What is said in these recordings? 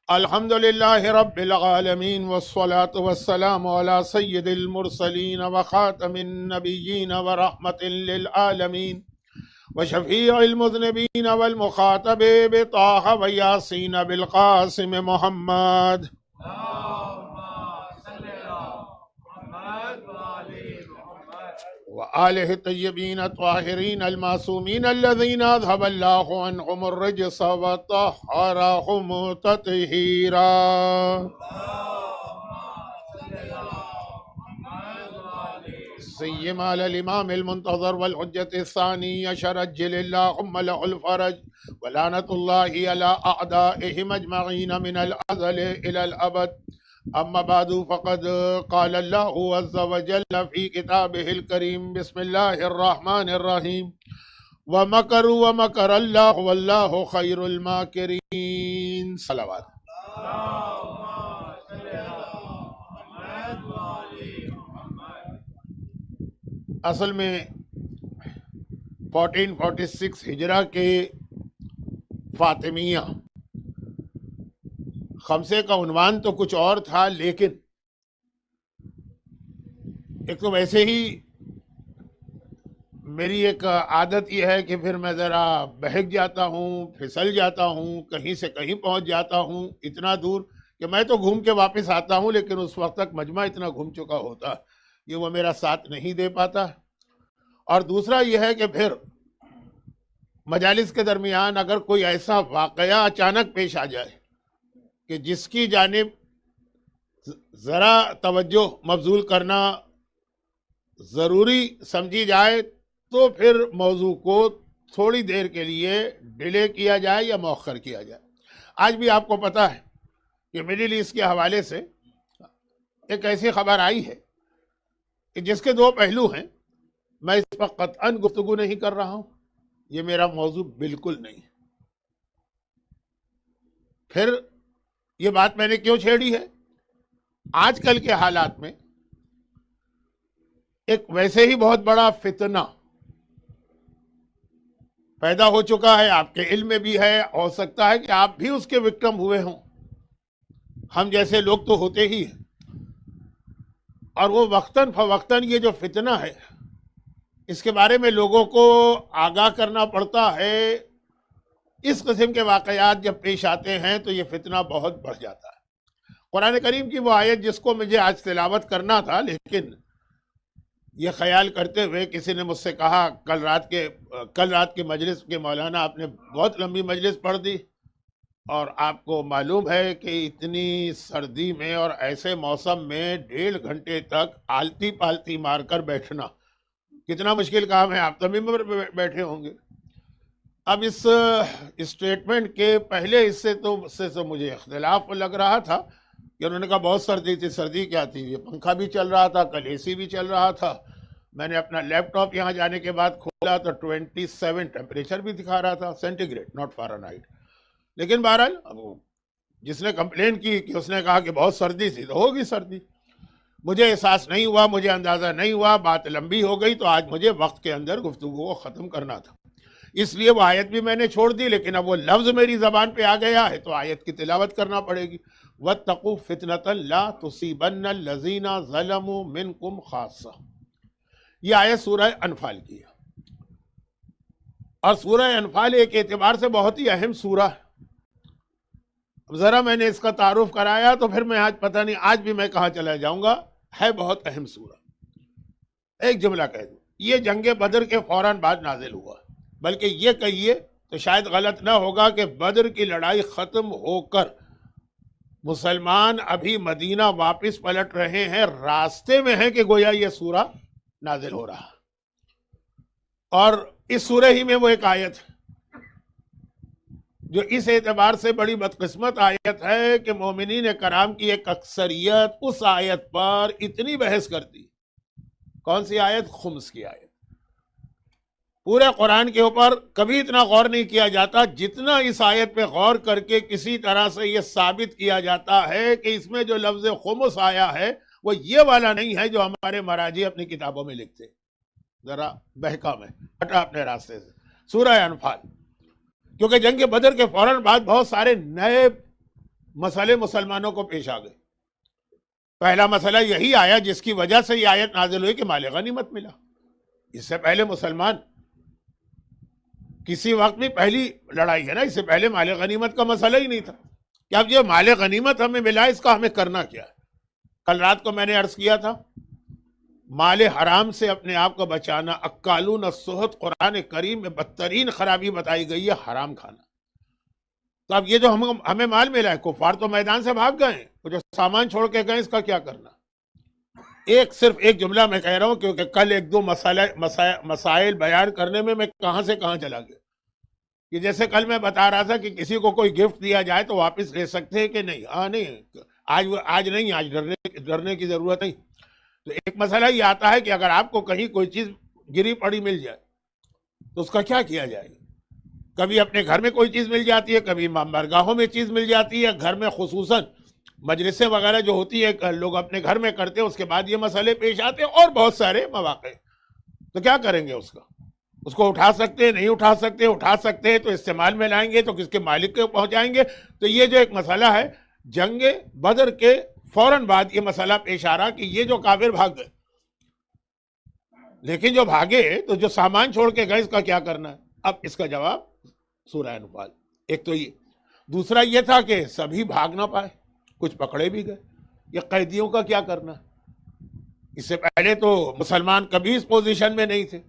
الحمد لله رب العالمين والصلاة والسلام على سيد المرسلين وخاتم النبيين ورحمة للعالمين وشفيع المذنبين والمخاطب بطه وياسين بالقاسم محمد وآله الطيبين الطاهرين المعصومين الذين أذهب الله عنهم الرجس وطهرهم تطهيرا. سيما على الإمام المنتظر والحجة الثاني عشر عجل اللهم له الفرج ولعنة الله على أعدائهم أجمعين من الأزل إلى الأبد. أما بعد فقد قال الله عز وجل في كتابه الكريم بسم الله الرحمن الرحيم ومكروا ومكر الله والله خير الماكرين. صلوات. اصل میں 1446 ہجرہ کے فاطمیہ خمسے کا عنوان تو کچھ اور تھا، لیکن ایک تو ویسے ہی میری ایک عادت یہ ہے کہ پھر میں ذرا بہک جاتا ہوں، پھسل جاتا ہوں، کہیں سے کہیں پہنچ جاتا ہوں اتنا دور کہ میں تو گھوم کے واپس آتا ہوں، لیکن اس وقت تک مجمع اتنا گھوم چکا ہوتا کہ وہ میرا ساتھ نہیں دے پاتا. اور دوسرا یہ ہے کہ پھر مجالس کے درمیان اگر کوئی ایسا واقعہ اچانک پیش آ جائے کہ جس کی جانب ذرا توجہ مبذول کرنا ضروری سمجھی جائے تو پھر موضوع کو تھوڑی دیر کے لیے ڈیلے کیا جائے یا مؤخر کیا جائے. آج بھی آپ کو پتہ ہے کہ مڈل ایسٹ کے حوالے سے ایک ایسی خبر آئی ہے کہ جس کے دو پہلو ہیں. میں اس پر قطعاً گفتگو نہیں کر رہا ہوں، یہ میرا موضوع بالکل نہیں. پھر یہ بات میں نے کیوں چھیڑی ہے؟ آج کل کے حالات میں ایک ویسے ہی بہت بڑا فتنہ پیدا ہو چکا ہے، آپ کے علم میں بھی ہے، ہو سکتا ہے کہ آپ بھی اس کے وکٹم ہوئے ہوں. ہم جیسے لوگ تو ہوتے ہی ہیں، اور وہ وقتاً فوقتاً یہ جو فتنہ ہے اس کے بارے میں لوگوں کو آگاہ کرنا پڑتا ہے. اس قسم کے واقعات جب پیش آتے ہیں تو یہ فتنہ بہت بڑھ جاتا ہے. قرآن کریم کی وہ آیت جس کو مجھے آج تلاوت کرنا تھا، لیکن یہ خیال کرتے ہوئے کسی نے مجھ سے کہا کل رات کے مجلس کے مولانا آپ نے بہت لمبی مجلس پڑھ دی، اور آپ کو معلوم ہے کہ اتنی سردی میں اور ایسے موسم میں 1.5 گھنٹے تک آلتی پالتی مار کر بیٹھنا کتنا مشکل کام ہے. آپ تو ممبر پہ بیٹھے ہوں گے. اب اس اسٹیٹمنٹ کے پہلے حصے سے مجھے اختلاف لگ رہا تھا کہ انہوں نے کہا بہت سردی تھی. سردی کیا تھی؟ یہ پنکھا بھی چل رہا تھا، کل اے سی بھی چل رہا تھا. میں نے اپنا لیپ ٹاپ یہاں جانے کے بعد کھولا تو 27 ٹیمپریچر بھی دکھا رہا تھا، سینٹی گریڈ ناٹ فارنہائٹ. لیکن بہرحال جس نے کمپلین کی کہ اس نے کہا کہ بہت سردی تھی، تو ہوگی سردی. مجھے احساس نہیں ہوا، مجھے اندازہ نہیں ہوا، بات لمبی ہو گئی، تو آج مجھے وقت کے اندر گفتگو کو ختم کرنا تھا. اس لیے وہ آیت بھی میں نے چھوڑ دی، لیکن اب وہ لفظ میری زبان پہ آ گیا ہے تو آیت کی تلاوت کرنا پڑے گی. وَاتَّقُوا فِتْنَةً لَا تُصِيبَنَّ الَّذِينَ ظَلَمُوا مِنْكُمْ خَاصَّةً. یہ آیت سورہ انفال کی ہے، اور سورہ انفال ایک اعتبار سے بہت ہی اہم سورہ ہے. ذرا میں نے اس کا تعارف کرایا تو پھر میں آج پتہ نہیں آج بھی میں کہاں چلا جاؤں گا. ہے بہت اہم سورہ. ایک جملہ کہہ دوں، یہ جنگ بدر کے فوراً بعد نازل ہوا، بلکہ یہ کہیے تو شاید غلط نہ ہوگا کہ بدر کی لڑائی ختم ہو کر مسلمان ابھی مدینہ واپس پلٹ رہے ہیں، راستے میں ہیں کہ گویا یہ سورہ نازل ہو رہا. اور اس سورہ ہی میں وہ ایک آیت ہے جو اس اعتبار سے بڑی بدقسمت آیت ہے کہ مومنین کرام کی ایک اکثریت اس آیت پر اتنی بحث کرتی. کون سی آیت؟ خمس کی آیت. پورے قرآن کے اوپر کبھی اتنا غور نہیں کیا جاتا جتنا اس آیت پہ غور کر کے کسی طرح سے یہ ثابت کیا جاتا ہے کہ اس میں جو لفظ خمس آیا ہے وہ یہ والا نہیں ہے جو ہمارے مراجع اپنی کتابوں میں لکھتے. ذرا بہکا میں ہٹا اپنے راستے سے. سورہ انفال، کیونکہ جنگ بدر کے فوراً بعد بہت سارے نئے مسئلے مسلمانوں کو پیش آ گئے. پہلا مسئلہ یہی آیا جس کی وجہ سے یہ آیت نازل ہوئی کہ مال غنیمت ملا. اس سے پہلے مسلمان کسی وقت بھی پہلی لڑائی ہے نا، اس سے پہلے مال غنیمت کا مسئلہ ہی نہیں تھا کہ اب یہ مال غنیمت ہمیں ملا، اس کا ہمیں کرنا کیا ہے. کل رات کو میں نے عرض کیا تھا مال حرام سے اپنے آپ کو بچانا، اکالون السحت قرآن کریم میں بدترین خرابی بتائی گئی ہے حرام کھانا. تو اب یہ جو ہمیں مال ملا ہے، کفار تو میدان سے بھاگ گئے ہیں، وہ جو سامان چھوڑ کے گئے اس کا کیا کرنا. صرف ایک جملہ میں کہہ رہا ہوں کیونکہ کل ایک دو مسائل بیان کرنے میں کہاں سے کہاں چلا گیا. کہ جیسے کل میں بتا رہا تھا کہ کسی کو کوئی گفٹ دیا جائے تو واپس لے سکتے ہیں کہ نہیں. نہیں، آج نہیں، آج ڈرنے کی ضرورت نہیں. تو ایک مسئلہ یہ آتا ہے کہ اگر آپ کو کہیں کوئی چیز گری پڑی مل جائے تو اس کا کیا کیا جائے. کبھی اپنے گھر میں کوئی چیز مل جاتی ہے، کبھی مرگاہوں میں چیز مل جاتی ہے، گھر میں خصوصاً مجلسیں وغیرہ جو ہوتی ہے لوگ اپنے گھر میں کرتے ہیں، اس کے بعد یہ مسئلے پیش آتے ہیں اور بہت سارے مواقع. تو کیا کریں گے اس کو اٹھا سکتے ہیں، نہیں اٹھا سکتے ہیں تو استعمال میں لائیں گے تو کس کے مالک کو پہنچائیں گے. تو یہ جو ایک مسئلہ ہے جنگ بدر کے فوراً بعد یہ مسئلہ پیش آ رہا کہ یہ جو کافر بھاگ گئے، لیکن جو بھاگے تو جو سامان چھوڑ کے گئے اس کا کیا کرنا ہے. اب اس کا جواب سورہ انفال. ایک تو یہ، دوسرا یہ تھا کہ سبھی بھاگ نہ پائے، کچھ پکڑے بھی گئے. یہ قیدیوں کا کیا کرنا ہے. اس سے پہلے تو مسلمان کبھی اس پوزیشن میں نہیں تھے.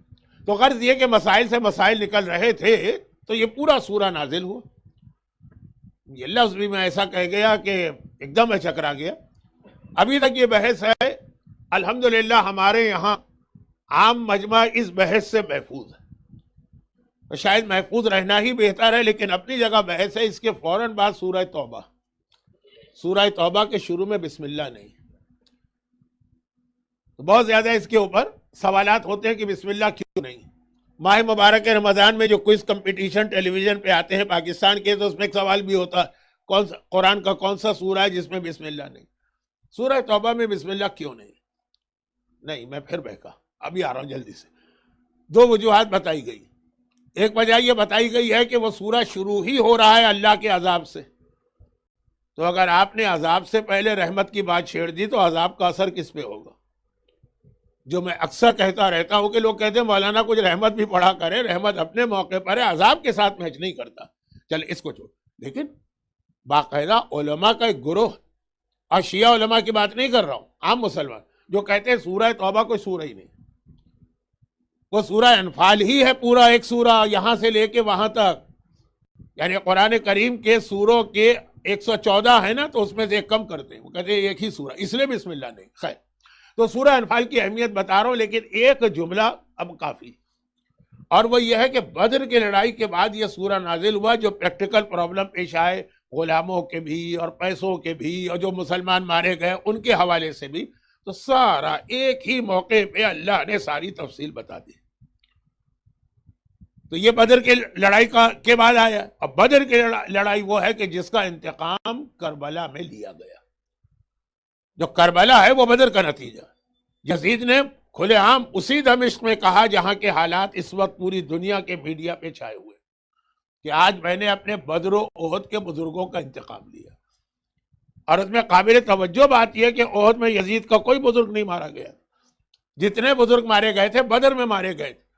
تو غرض یہ کہ مسائل سے مسائل نکل رہے تھے تو یہ پورا سورہ نازل ہوا. یہ لفظ بھی میں ایسا کہہ گیا کہ ایک دم میں چکرا گیا. ابھی تک یہ بحث ہے، الحمدللہ ہمارے یہاں عام مجمع اس بحث سے محفوظ ہے. شاید محفوظ رہنا ہی بہتر ہے، لیکن اپنی جگہ بحث ہے. اس کے فوراً بعد سورہ توبہ کے شروع میں بسم اللہ نہیں. بہت زیادہ اس کے اوپر سوالات ہوتے ہیں کہ بسم اللہ کیوں نہیں. ماہ مبارک رمضان میں جو کوئز کمپٹیشن ٹیلی ویژن پہ آتے ہیں پاکستان کے، تو اس میں ایک سوال بھی ہوتا ہے قرآن کا کون سا سورہ ہے جس میں بسم اللہ نہیں. سورہ توبہ میں بسم اللہ کیوں نہیں. میں پھر بہکا، ابھی آ رہا ہوں جلدی سے. دو وجوہات بتائی گئی. ایک وجہ یہ بتائی گئی ہے کہ وہ سورہ شروع ہی ہو رہا ہے اللہ کے عذاب سے. تو اگر آپ نے عذاب سے پہلے رحمت کی بات چھیڑ دی تو عذاب کا اثر کس پہ ہوگا. جو میں اکثر کہتا رہتا ہوں کہ لوگ کہتے ہیں مولانا کچھ رحمت بھی پڑھا کرے، رحمت اپنے موقع پر ہے، عذاب کے ساتھ میچ نہیں کرتا. چل اس کو چھوڑ. لیکن باقاعدہ علماء کا ایک گروہ، اور شیعہ علماء کی بات نہیں کر رہا ہوں، عام مسلمان جو کہتے ہیں سورہ توبہ کوئی سورہ ہی نہیں، وہ سورہ انفال ہی ہے پورا ایک سورہ یہاں سے لے کے وہاں تک. یعنی قرآن کریم کے سوروں کے 114 ہے نا، تو اس میں سے ایک کم کرتے ہیں، وہ کہتے ہیں ایک ہی سورہ، اس لیے بسم اللہ نہیں. خیر، تو سورہ انفال کی اہمیت بتا رہا ہوں، لیکن ایک جملہ اب کافی، اور وہ یہ ہے کہ بدر کی لڑائی کے بعد یہ سورہ نازل ہوا. جو پریکٹیکل پرابلم پیش آئے غلاموں کے بھی اور پیسوں کے بھی، اور جو مسلمان مارے گئے ان کے حوالے سے بھی، تو سارا ایک ہی موقع پہ اللہ نے ساری تفصیل بتا دی. تو یہ بدر کی لڑائی کے بعد آیا. اب بدر کی لڑائی وہ ہے کہ جس کا انتقام کربلا میں لیا گیا. جو کربلا ہے وہ بدر کا نتیجہ. یزید نے کھلے عام اسی دمشق میں کہا جہاں کے حالات اس وقت پوری دنیا کے میڈیا پہ چھائے ہوئے کہ آج میں نے اپنے بدر و احد کے بزرگوں کا انتقام لیا. اور اس میں قابل توجہ بات یہ ہے کہ احد میں یزید کا کوئی بزرگ نہیں مارا گیا. جتنے بزرگ مارے گئے تھے بدر میں مارے گئے تھے.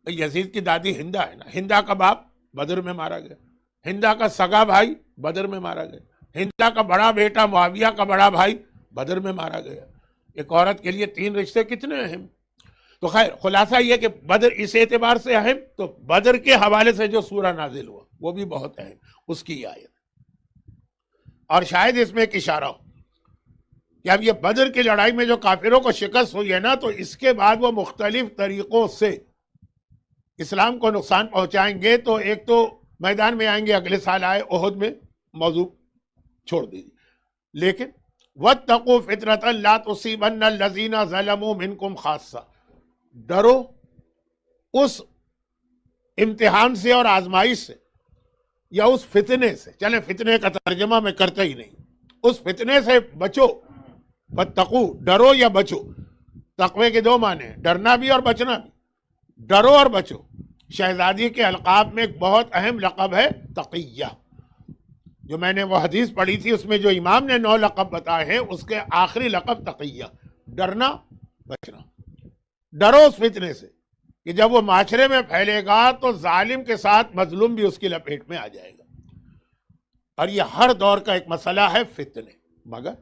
یزید کی دادی ہندا ہے نا، ہندا کا باپ بدر میں مارا گیا، ہندا کا سگا بھائی بدر میں مارا گیا، ہندا کا بڑا بیٹا معاویہ کا بڑا بھائی بدر میں مارا گیا. ایک عورت کے لیے 3 رشتے کتنے اہم. تو خیر خلاصہ یہ کہ بدر اس اعتبار سے اہم، تو بدر کے حوالے سے جو سورہ نازل ہوا وہ بھی بہت اہم، اس کی آیت. اور شاید اس میں ایک اشارہ ہو کہ اب یہ بدر کی لڑائی میں جو کافروں کو شکست ہوئی ہے نا، تو اس کے بعد وہ مختلف طریقوں سے اسلام کو نقصان پہنچائیں گے. تو ایک تو میدان میں آئیں گے، اگلے سال آئے احد میں، موضوع چھوڑ دیجیے. لیکن وَاتَّقُوا فِتْنَةً لَا تُصِيبَنَّ الَّذِينَ ظَلَمُوا مِنْكُمْ خَاصَّةً. ڈرو اس امتحان سے اور آزمائش سے، یا اس فتنے سے. چلیں فتنے کا ترجمہ میں کرتا ہی نہیں، اس فتنے سے بچو. وَاتَّقُوا، ڈرو یا بچو. تقوی کے 2 معنی ہیں، ڈرنا بھی اور بچنا بھی. ڈرو اور بچو. شہزادی کے القاب میں ایک بہت اہم لقب ہے تقیہ. جو میں نے وہ حدیث پڑھی تھی اس میں جو امام نے 9 لقب بتائے ہیں اس کے آخری لقب تقیہ، ڈرنا بچنا. ڈرو اس فتنے سے کہ جب وہ معاشرے میں پھیلے گا تو ظالم کے ساتھ مظلوم بھی اس کی لپیٹ میں آ جائے گا. اور یہ ہر دور کا ایک مسئلہ ہے فتنے، مگر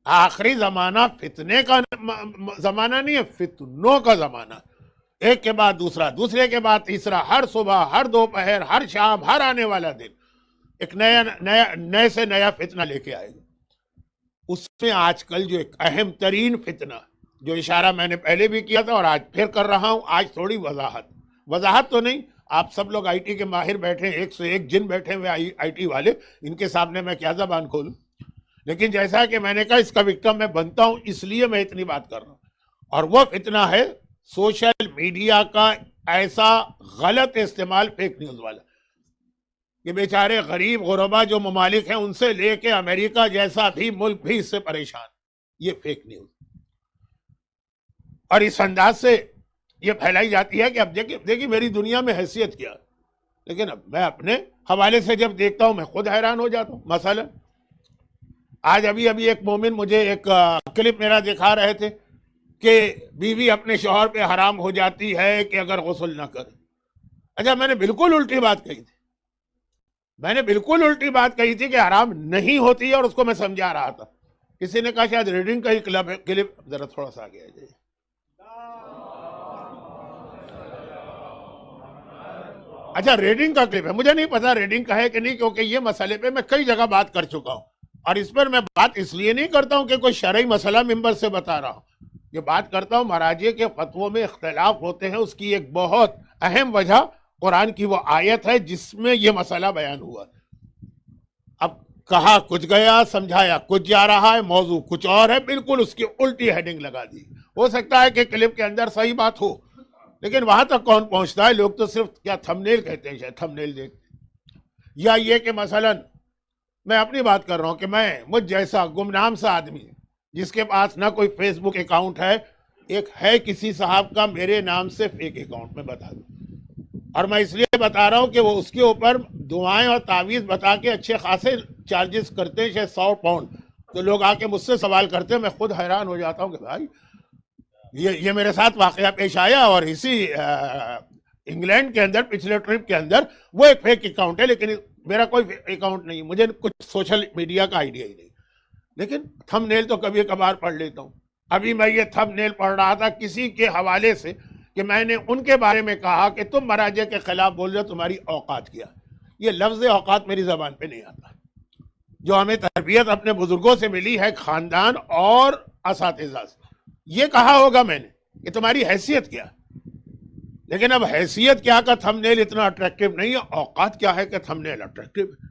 آخری زمانہ فتنے کا زمانہ نہیں ہے، فتنوں کا زمانہ. ایک کے بعد دوسرا، دوسرے کے بعد تیسرا، ہر صبح، ہر دوپہر، ہر شام، ہر آنے والا دن ایک نئے سے نیا فتنہ لے کے آئے گا. اس میں آج کل جو ایک اہم ترین فتنہ، جو اشارہ میں نے پہلے بھی کیا تھا اور آج پھر کر رہا ہوں، آج تھوڑی وضاحت تو نہیں، آپ سب لوگ آئی ٹی کے ماہر بیٹھے، ایک سے ایک جن بیٹھے ہوئے آئی ٹی والے، ان کے سامنے میں کیا زبان کھولوں. لیکن جیسا کہ میں نے کہا اس کا وکٹم میں بنتا ہوں، اس لیے میں اتنی بات کر رہا ہوں. اور وہ فتنہ ہے سوشل میڈیا کا ایسا غلط استعمال فیک نیوز والا کہ بیچارے غریب غربا جو ممالک ہیں ان سے لے کے امریکہ جیسا بھی ملک بھی اس سے پریشان. یہ فیک نیوز اور اس انداز سے یہ پھیلائی جاتی ہے کہ اب دیکھیے میری دنیا میں حیثیت کیا، لیکن اب میں اپنے حوالے سے جب دیکھتا ہوں میں خود حیران ہو جاتا ہوں. مثلا آج ابھی ایک مومن مجھے ایک کلپ میرا دکھا رہے تھے کہ بیوی اپنے شوہر پہ حرام ہو جاتی ہے کہ اگر غسل نہ کرے. اچھا میں نے بالکل الٹی بات کہی تھی، کہ حرام نہیں ہوتی ہے اور اس کو میں سمجھا رہا تھا. کسی نے کہا شاید ریڈنگ کا ہی کلپ، ذرا تھوڑا سا آگے آ جائے. اچھا ریڈنگ کا کلپ ہے، مجھے نہیں پتا ریڈنگ کا ہے کہ نہیں، کیونکہ یہ مسئلے پہ میں کئی جگہ بات کر چکا ہوں. اور اس پر میں بات اس لیے نہیں کرتا ہوں کہ کوئی شرعی مسئلہ ممبر سے بتا رہا ہوں، یہ بات کرتا ہوں مراجع کے فتووں میں اختلاف ہوتے ہیں، اس کی ایک بہت اہم وجہ قرآن کی وہ آیت ہے جس میں یہ مسئلہ بیان ہوا. اب کہا کچھ گیا، سمجھایا کچھ جا رہا ہے، موضوع کچھ اور ہے، بالکل اس کی الٹی ہیڈنگ لگا دی. ہو سکتا ہے کہ کلپ کے اندر صحیح بات ہو، لیکن وہاں تک کون پہنچتا ہے؟ لوگ تو صرف کیا تھمبنیل کہتے ہیں، شاید تھمبنیل دیکھتے ہیں. یا یہ کہ مثلا میں اپنی بات کر رہا ہوں کہ مجھ جیسا گمنام سا آدمی جس کے پاس نہ کوئی فیس بک اکاؤنٹ ہے، ایک ہے کسی صاحب کا میرے نام سے فیک اکاؤنٹ میں بتا دوں، اور میں اس لیے بتا رہا ہوں کہ وہ اس کے اوپر دعائیں اور تعویذ بتا کے اچھے خاصے چارجز کرتے ہیں، شاید 100 پاؤنڈ. تو لوگ آ کے مجھ سے سوال کرتے ہیں، میں خود حیران ہو جاتا ہوں کہ بھائی یہ میرے ساتھ واقعہ پیش آیا. اور اسی انگلینڈ کے اندر پچھلے ٹرپ کے اندر وہ ایک فیک اکاؤنٹ ہے، لیکن میرا کوئی اکاؤنٹ نہیں، مجھے کچھ سوشل میڈیا کا آئیڈیا ہی نہیں، لیکن تھم نیل تو کبھی کبھار پڑھ لیتا ہوں. ابھی میں یہ تھم نیل پڑھ رہا تھا کسی کے حوالے سے کہ میں نے ان کے بارے میں کہا کہ تم مراجع کے خلاف بول رہے ہو، تمہاری اوقات کیا. یہ لفظ اوقات میری زبان پہ نہیں آتا، جو ہمیں تربیت اپنے بزرگوں سے ملی ہے، خاندان اور اساتذہ سے. یہ کہا ہوگا میں نے کہ تمہاری حیثیت کیا، لیکن اب حیثیت کیا کا تھم نیل اتنا اٹریکٹیو نہیں ہے، اوقات کیا ہے کہ تھم نیل اٹریکٹیو ہے.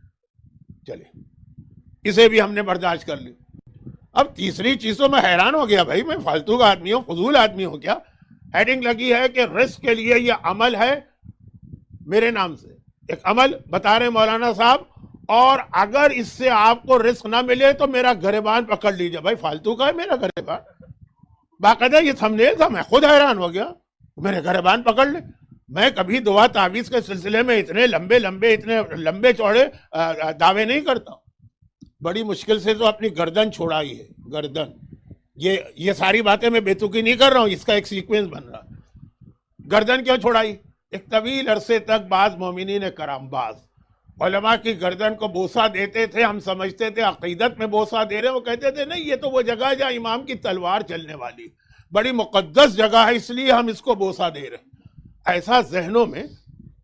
چلے اسے بھی ہم نے برداشت کر لی. اب تیسری چیزوں میں حیران ہو گیا، بھائی میں فالتو کا آدمی ہوں، فضول آدمی ہوں کیا؟ ہیڈنگ لگی ہے کہ رزق کے لیے یہ عمل ہے میرے نام سے، ایک عمل بتا رہے مولانا صاحب، اور اگر اس سے آپ کو رزق نہ ملے تو میرا گریبان پکڑ لیجئے. بھائی فالتو کا ہے میرا گریبان، باقاعدہ یہ تھمبنیل تھا. میں خود حیران ہو گیا، میرے گریبان پکڑ لے. میں کبھی دعا تعویذ کے سلسلے میں اتنے لمبے چوڑے دعوے نہیں کرتا. بڑی مشکل سے تو اپنی گردن چھوڑائی ہے، گردن. یہ ساری باتیں میں بیتوکی نہیں کر رہا ہوں، اس کا ایک سیکوینس بن رہا. گردن کیوں چھوڑائی؟ ایک طویل عرصے تک بعض مومنین کرام، بعض علماء کی گردن کو بوسہ دیتے تھے. ہم سمجھتے تھے عقیدت میں بوسہ دے رہے، وہ کہتے تھے نہیں، یہ تو وہ جگہ ہے جہاں امام کی تلوار چلنے والی، بڑی مقدس جگہ ہے، اس لیے ہم اس کو بوسہ دے رہے. ایسا ذہنوں میں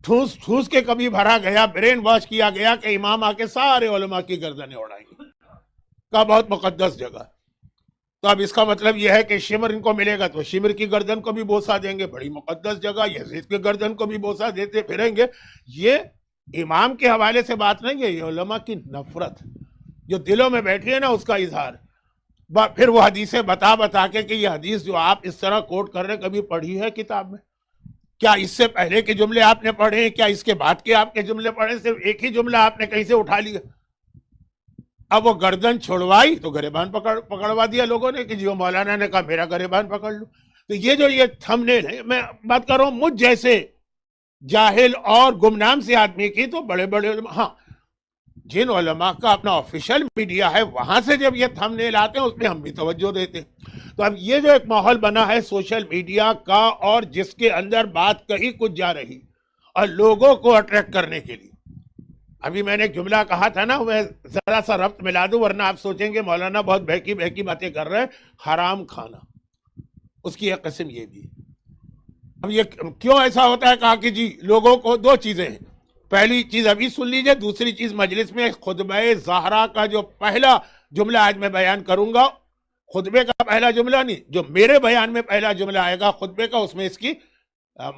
ٹھوس کے کبھی بھرا گیا، برین واش کیا گیا کہ امام آ کے سارے علماء کی گردنیں اڑائیں گے، کا بہت مقدس جگہ. تو اب اس کا مطلب یہ ہے کہ شمر ان کو ملے گا تو شمر کی گردن کو بھی بوسہ دیں گے، بڑی مقدس جگہ. یزید کی گردن کو بھی بوسہ دیتے پھریں گے. یہ امام کے حوالے سے بات نہیں ہے، یہ علماء کی نفرت جو دلوں میں بیٹھی ہے نا، اس کا اظہار. پھر وہ حدیثیں بتا کے کہ یہ حدیث جو آپ اس طرح کوٹ کر رہے کبھی پڑھی ہے کتاب میں؟ کیا اس سے پہلے کے جملے آپ نے پڑھے ہیں؟ کیا اس کے بعد کے آپ کے جملے پڑھے؟ صرف ایک ہی جملہ آپ نے کہیں سے اٹھا لیا. اب وہ گردن چھوڑوائی تو گریبان پکڑوا دیا لوگوں نے کہ جو مولانا نے کہا میرا گریبان پکڑ لو. تو یہ تھم نیل ہے، میں بات کر رہا ہوں مجھ جیسے جاہل اور گمنام سے آدمی کی. تو بڑے علماء، ہاں جن علماء کا اپنا آفیشل میڈیا ہے وہاں سے جب یہ تھمبنیل آتے ہیں اس پہ ہم بھی توجہ دیتے ہیں. تو اب یہ جو ایک ماحول بنا ہے سوشل میڈیا کا اور جس کے اندر بات کہیں کچھ جا رہی اور لوگوں کو اٹریکٹ کرنے کے لیے, ابھی میں نے ایک جملہ کہا تھا نا, میں ذرا سا ربط ملا دوں ورنہ آپ سوچیں گے مولانا بہت بہکی بہکی باتیں کر رہے ہیں. حرام کھانا اس کی ایک قسم یہ بھی. اب یہ کیوں ایسا ہوتا ہے, کہا کہ جی لوگوں کو دو چیزیں ہیں. پہلی چیز ابھی سن لیجئے, دوسری چیز مجلس میں خطبہ زہرا کا جو پہلا جملہ آج میں بیان کروں گا, خطبے کا پہلا جملہ نہیں, جو میرے بیان میں پہلا جملہ آئے گا خطبے کا, اس میں اس کی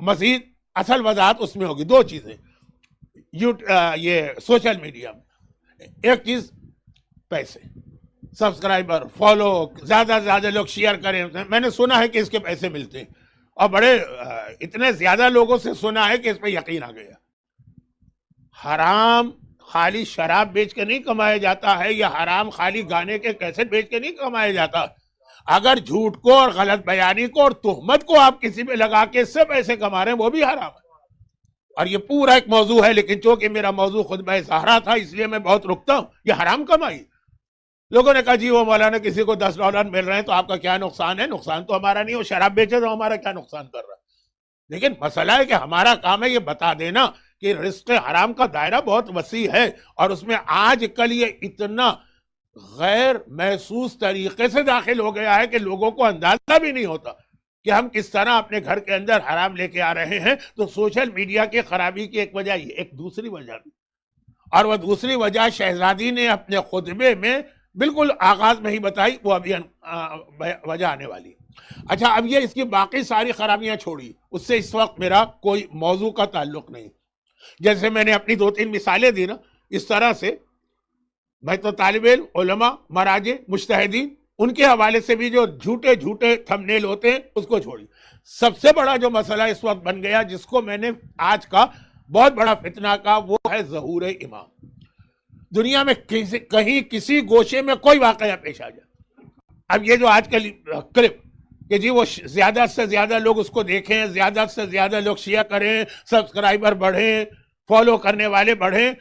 مزید اصل وضاحت اس میں ہوگی. دو چیزیں یہ سوشل میڈیا میں, ایک چیز پیسے, سبسکرائبر, فالو, زیادہ سے زیادہ لوگ شیئر کریں. میں نے سنا ہے کہ اس کے پیسے ملتے ہیں اور بڑے اتنے زیادہ لوگوں سے سنا ہے کہ اس پہ یقین آ گیا. حرام خالی شراب بیچ کے نہیں کمایا جاتا ہے, یا حرام خالی گانے کے کیسٹ بیچ کے نہیں کمایا جاتا. اگر جھوٹ کو اور غلط بیانی کو اور تہمت کو آپ کسی پہ لگا کے اس سے پیسے کما رہے ہیں وہ بھی حرام ہے. اور یہ پورا ایک موضوع ہے, لیکن چونکہ میرا موضوع خطبہ زہرا تھا اس لیے میں بہت رکتا ہوں. یہ حرام کمائی. لوگوں نے کہا جی وہ مولانا کسی کو $10 مل رہے ہیں تو آپ کا کیا نقصان ہے. نقصان تو ہمارا نہیں, وہ شراب بیچے تو ہمارا کیا نقصان کر رہا ہے. لیکن مسئلہ ہے کہ ہمارا کام ہے یہ بتا دینا کہ رزق حرام کا دائرہ بہت وسیع ہے, اور اس میں آج کل یہ اتنا غیر محسوس طریقے سے داخل ہو گیا ہے کہ لوگوں کو اندازہ بھی نہیں ہوتا کہ ہم کس طرح اپنے گھر کے اندر حرام لے کے آ رہے ہیں. تو سوشل میڈیا کی خرابی کی ایک وجہ یہ, ایک دوسری وجہ بھی, اور وہ دوسری وجہ شہزادی نے اپنے خطبے میں بالکل آغاز میں ہی بتائی, وہ ابھی وجہ آنے والی. اچھا, اب یہ اس کی باقی ساری خرابیاں چھوڑی, اس سے اس وقت میرا کوئی موضوع کا تعلق نہیں. جیسے میں نے اپنی 2-3 مثالیں دی نا, اس طرح سے میں تو طالب علم, علماء, مراجع, مجتہدین, ان کے حوالے سے بھی جو جھوٹے جھوٹے تھمبنیل ہوتے ہیں اس کو چھوڑی. سب سے بڑا جو مسئلہ اس وقت بن گیا جس کو میں نے آج کا بہت بڑا فتنہ کا, وہ ہے ظہور امام. دنیا میں کہیں کسی گوشے میں کوئی واقعہ پیش آ جائے, اب یہ جو آج کل کلپ کہ جی وہ زیادہ سے زیادہ لوگ اس کو دیکھیں, زیادہ سے زیادہ لوگ شیئر کریں, سبسکرائبر بڑھیں, فالو کرنے والے بڑھیں,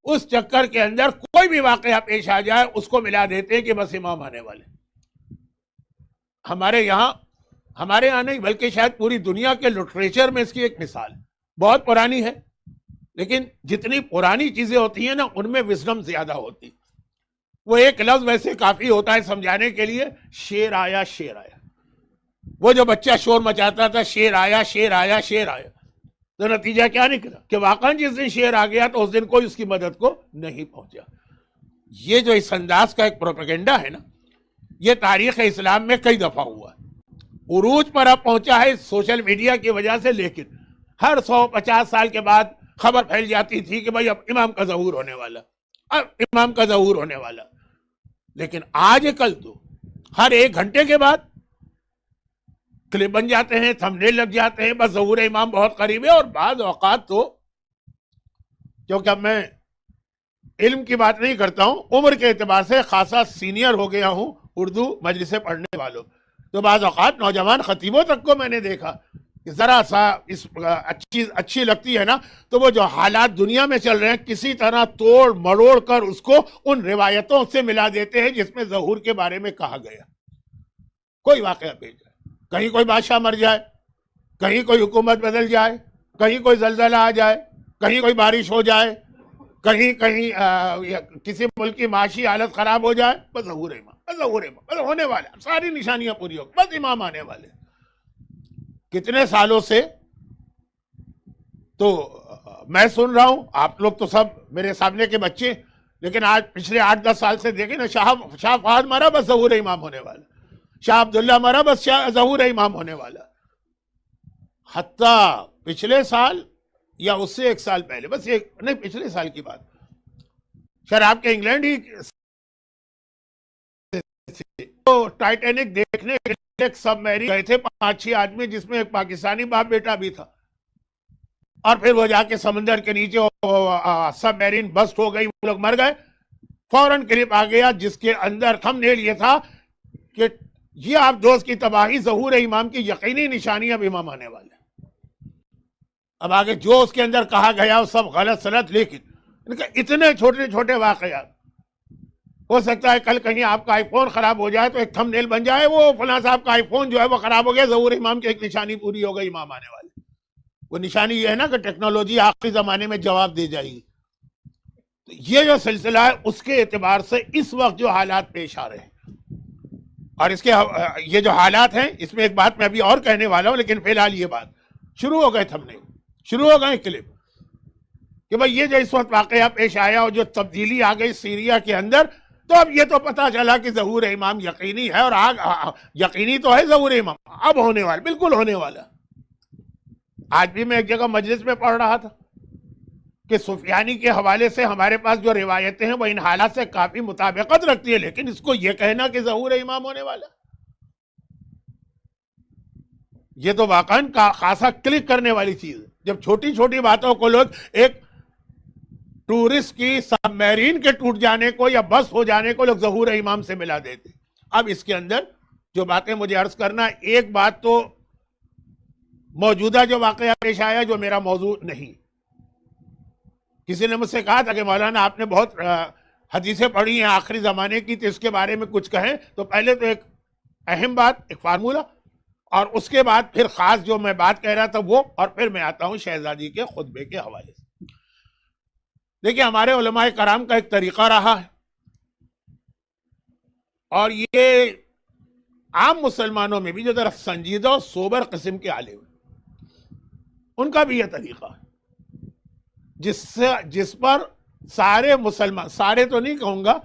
اس چکر کے اندر کوئی بھی واقعہ پیش آ جائے اس کو ملا دیتے ہیں کہ بس امام آنے والے. ہمارے یہاں نہیں بلکہ شاید پوری دنیا کے لٹریچر میں اس کی ایک مثال بہت پرانی ہے, لیکن جتنی پرانی چیزیں ہوتی ہیں نا ان میں وزڈم زیادہ ہوتی. وہ ایک لفظ ویسے کافی ہوتا ہے سمجھانے کے لیے, شیر آیا شیر آیا. وہ جو بچہ شور مچاتا تھا شیر آیا شیر آیا شیر آیا, تو نتیجہ کیا نکلا کہ واقعا جس دن شیر آ گیا تو اس دن کوئی اس کی مدد کو نہیں پہنچا. یہ جو اس انداز کا ایک پروپیگنڈا ہے نا, یہ تاریخ اسلام میں کئی دفعہ ہوا ہے. عروج پر اب پہنچا ہے سوشل میڈیا کی وجہ سے, لیکن ہر 150 سال کے بعد خبر پھیل جاتی تھی کہ بھائی اب امام کا ظہور ہونے والا, اب امام کا ظہور ہونے والا. لیکن آج کل تو ہر 1 گھنٹے کے بعد کلپ بن جاتے ہیں, تھمبنیل لگ جاتے ہیں, بس ظہور امام بہت قریب ہے. اور بعض اوقات تو, کیونکہ اب میں علم کی بات نہیں کرتا ہوں, عمر کے اعتبار سے خاصا سینئر ہو گیا ہوں اردو مجلسیں پڑھنے والوں, تو بعض اوقات نوجوان خطیبوں تک کو میں نے دیکھا کہ ذرا سا اس اچھی لگتی ہے نا, تو وہ جو حالات دنیا میں چل رہے ہیں کسی طرح توڑ مروڑ کر اس کو ان روایتوں سے ملا دیتے ہیں جس میں ظہور کے بارے میں کہا گیا. کوئی واقعہ پیش جائے, کہیں کوئی بادشاہ مر جائے, کہیں کوئی حکومت بدل جائے, کہیں کوئی زلزلہ آ جائے, کہیں کوئی بارش ہو جائے, کہیں کسی ملک کی معاشی حالت خراب ہو جائے, بس ظہور امام, بس ظہور امام, بس ہونے والا, ساری نشانیاں پوری ہو, بس امام آنے والے. کتنے سالوں سے تو میں سن رہا ہوں, آپ لوگ تو سب میرے سامنے کے بچے, لیکن آج پچھلے 8-10 سال سے دیکھیں نا, شاہ فہد مرا بس ظہور امام ہونے والا, شاہ عبداللہ مرا بس ظہور امام ہونے والا. حتیٰ پچھلے سال یا اس سے 1 سال پہلے, بس نہیں پچھلے سال کی بات, شاید آپ کے انگلینڈ ہی ٹائٹینک دیکھنے ایک سب میری گئے تھے 5-6 آدمی, جس میں ایک پاکستانی باپ بیٹا بھی تھا, اور پھر وہ جا کے سمندر کے نیچے سب میرین بسٹ ہو گئی, وہ لوگ مر گئے. فوراً کلپ آ گیا جس کے اندر تھمبنیل یہ تھا کہ یہ آپ دوست کی تباہی, ظہور امام کی یقینی نشانی, اب امام آنے والے. اب آگے جو اس کے اندر کہا گیا وہ سب غلط سلط, لیکن لیکن اتنے چھوٹے چھوٹے واقعات، ہو سکتا ہے کل کہیں آپ کا آئی فون خراب ہو جائے تو ایک تھم نیل بن جائے، وہ فلاں صاحب کا آئی فون جو ہے وہ خراب ہو گیا، ظہور امام کی ایک نشانی پوری ہو گئی، امام آنے والے۔ وہ نشانی یہ ہے نا کہ ٹیکنالوجی آخری زمانے میں جواب دے جائے گی۔ یہ جو سلسلہ ہے اس کے اعتبار سے اس وقت جو حالات پیش آ رہے ہیں، اور اس کے یہ جو حالات ہیں، اس میں ایک بات میں ابھی اور کہنے والا ہوں، لیکن فی الحال یہ بات شروع ہو گئے تھم نے، شروع ہو گئے کلپ کہ بھائی یہ جو اس وقت واقعہ پیش آیا اور جو تبدیلی آ گئی سیریا کے اندر، تو اب یہ تو پتا چلا کہ ظہور امام یقینی ہے، اور یقینی تو ہے ظہور امام، اب ہونے والا، بالکل ہونے والا۔ آج بھی میں ایک جگہ مجلس میں پڑھ رہا تھا کہ سفیانی کے حوالے سے ہمارے پاس جو روایتیں ہیں وہ ان حالات سے کافی مطابقت رکھتی ہے، لیکن اس کو یہ کہنا کہ ظہور امام ہونے والا، یہ تو واقعاً خاصا کلک کرنے والی چیز ہے، جب چھوٹی چھوٹی باتوں کو لوگ ایک ٹورسٹ کی سب میرین کے ٹوٹ جانے کو یا بس ہو جانے کو لوگ ظہور امام سے ملا دیتے۔ اب اس کے اندر جو باتیں مجھے عرض کرنا، ایک بات تو موجودہ جو واقعہ پیش آیا جو میرا موضوع نہیں، کسی نے مجھ سے کہا تھا کہ مولانا آپ نے بہت حدیثیں پڑھی ہیں آخری زمانے کی، تو اس کے بارے میں کچھ کہیں۔ تو پہلے تو ایک اہم بات، ایک فارمولہ، اور اس کے بعد پھر خاص جو میں بات کہہ رہا تھا وہ، اور پھر میں آتا ہوں شہزادی کے خطبے کے حوالے سے۔ دیکھیں ہمارے علماء کرام کا ایک طریقہ رہا ہے، اور یہ عام مسلمانوں میں بھی جو ذرا سنجیدہ اور سوبر قسم کے عالم ہیں، ان کا بھی یہ طریقہ ہے جس پر سارے مسلمان، سارے تو نہیں کہوں گا،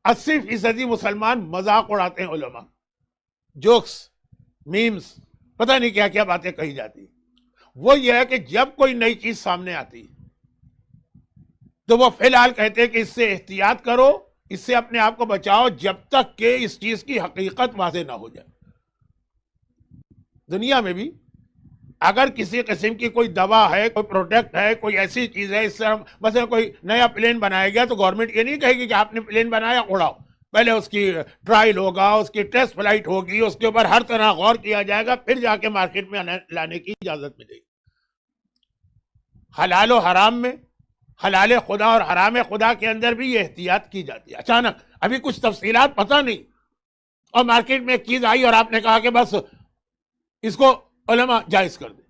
80% مسلمان مذاق اڑاتے ہیں علماء، جوکس، میمز، پتہ نہیں کیا کیا باتیں کہی جاتی۔ وہ یہ ہے کہ جب کوئی نئی چیز سامنے آتی ہے تو وہ فی الحال کہتے ہیں کہ اس سے احتیاط کرو، اس سے اپنے آپ کو بچاؤ جب تک کہ اس چیز کی حقیقت واضح نہ ہو جائے۔ دنیا میں بھی اگر کسی قسم کی کوئی دوا ہے، کوئی پروڈکٹ ہے، کوئی ایسی چیز ہے، اس سے ہم مثلا کوئی نیا پلین بنایا گیا تو گورنمنٹ یہ نہیں کہے گی کہ آپ نے پلین بنایا اڑاؤ، پہلے اس کی ٹرائل ہوگا، اس کی ٹیسٹ فلائٹ ہوگی، اس کے اوپر ہر طرح غور کیا جائے گا، پھر جا کے مارکیٹ میں لانے کی اجازت ملے گی۔ حلال و حرام میں، حلال خدا اور حرام خدا کے اندر بھی یہ احتیاط کی جاتی ہے۔ اچانک ابھی کچھ تفصیلات پتہ نہیں، اور مارکیٹ میں ایک چیز آئی اور آپ نے کہا کہ بس اس کو علماء جائز کر دیں،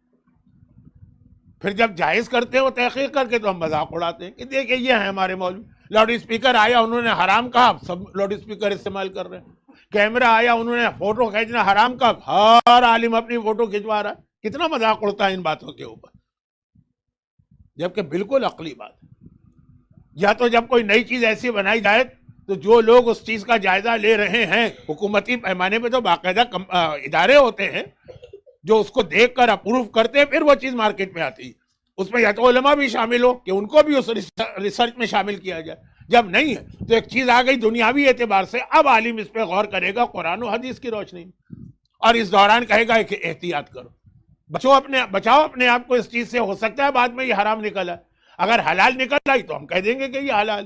پھر جب جائز کرتے ہیں وہ تحقیق کر کے تو ہم مذاق اڑاتے ہیں کہ دیکھیں یہ ہیں ہمارے مولوی۔ لاؤڈ اسپیکر آیا انہوں نے حرام کہا، سب لاؤڈ اسپیکر استعمال کر رہے ہیں۔ کیمرہ آیا انہوں نے فوٹو کھینچنا حرام کہا، ہر عالم اپنی فوٹو کھنچوا رہا ہے۔ کتنا مذاق اڑتا ہے ان باتوں کے اوپر، جبکہ بالکل عقلی بات ہے۔ یا تو جب کوئی نئی چیز ایسی بنائی جائے تو جو لوگ اس چیز کا جائزہ لے رہے ہیں، حکومتی پیمانے پہ تو باقاعدہ ادارے ہوتے ہیں جو اس کو دیکھ کر اپروو کرتے ہیں، پھر وہ چیز مارکیٹ میں آتی ہے، اس میں یا تو علماء بھی شامل ہو کہ ان کو بھی اس ریسرچ میں شامل کیا جائے۔ جب نہیں ہے تو ایک چیز آ گئی دنیاوی اعتبار سے، اب عالم اس پہ غور کرے گا قرآن و حدیث کی روشنی میں، اور اس دوران کہے گا کہ احتیاط کرو، بچاؤ اپنے آپ کو اس چیز سے۔ ہو سکتا ہے بعد میں یہ حرام نکلا، اگر حلال نکل آئی تو ہم کہہ دیں گے کہ یہ حلال۔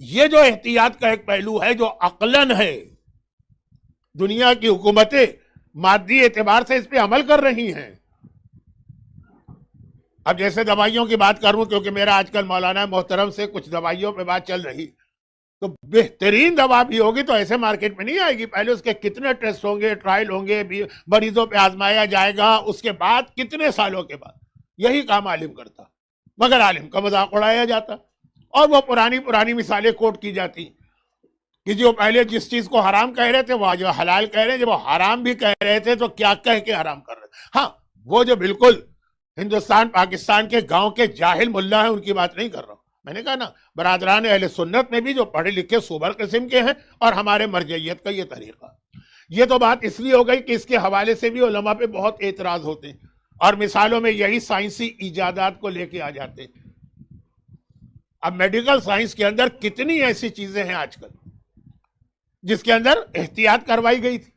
یہ جو احتیاط کا ایک پہلو ہے جو عقلاً ہے، دنیا کی حکومتیں مادی اعتبار سے اس پہ عمل کر رہی ہیں۔ اب جیسے دوائیوں کی بات کروں، کیونکہ میرا آج کل مولانا محترم سے کچھ دوائیوں پہ بات چل رہی، تو بہترین دوا بھی ہوگی تو ایسے مارکیٹ میں نہیں آئے گی، پہلے اس کے کتنے ٹیسٹ ہوں گے، ٹرائل ہوں گے، مریضوں پہ آزمایا جائے گا، اس کے بعد کتنے سالوں کے بعد۔ یہی کام عالم کرتا، مگر عالم کا مذاق اڑایا جاتا، اور وہ پرانی مثالیں کوٹ کی جاتی کہ جو پہلے جس چیز کو حرام کہہ رہے تھے وہ جو حلال کہہ رہے ہیں، جب وہ حرام بھی کہہ رہے تھے تو کیا کہہ کے حرام کر رہے تھے۔ ہاں، وہ جو بالکل ہندوستان پاکستان کے گاؤں کے جاہل ملا ہیں ان کی بات نہیں کر رہا ہوں، میں نے کہا نا برادران اہل سنت میں بھی جو پڑھے لکھے سوبر قسم کے ہیں، اور ہمارے مرجعیت کا یہ طریقہ۔ یہ تو بات اس لیے ہو گئی کہ اس کے حوالے سے بھی علماء پہ بہت اعتراض ہوتے ہیں، اور مثالوں میں یہی سائنسی ایجادات کو لے کے آ جاتے ہیں۔ اب میڈیکل سائنس کے اندر کتنی ایسی چیزیں ہیں آج کل جس کے اندر احتیاط کروائی گئی تھی،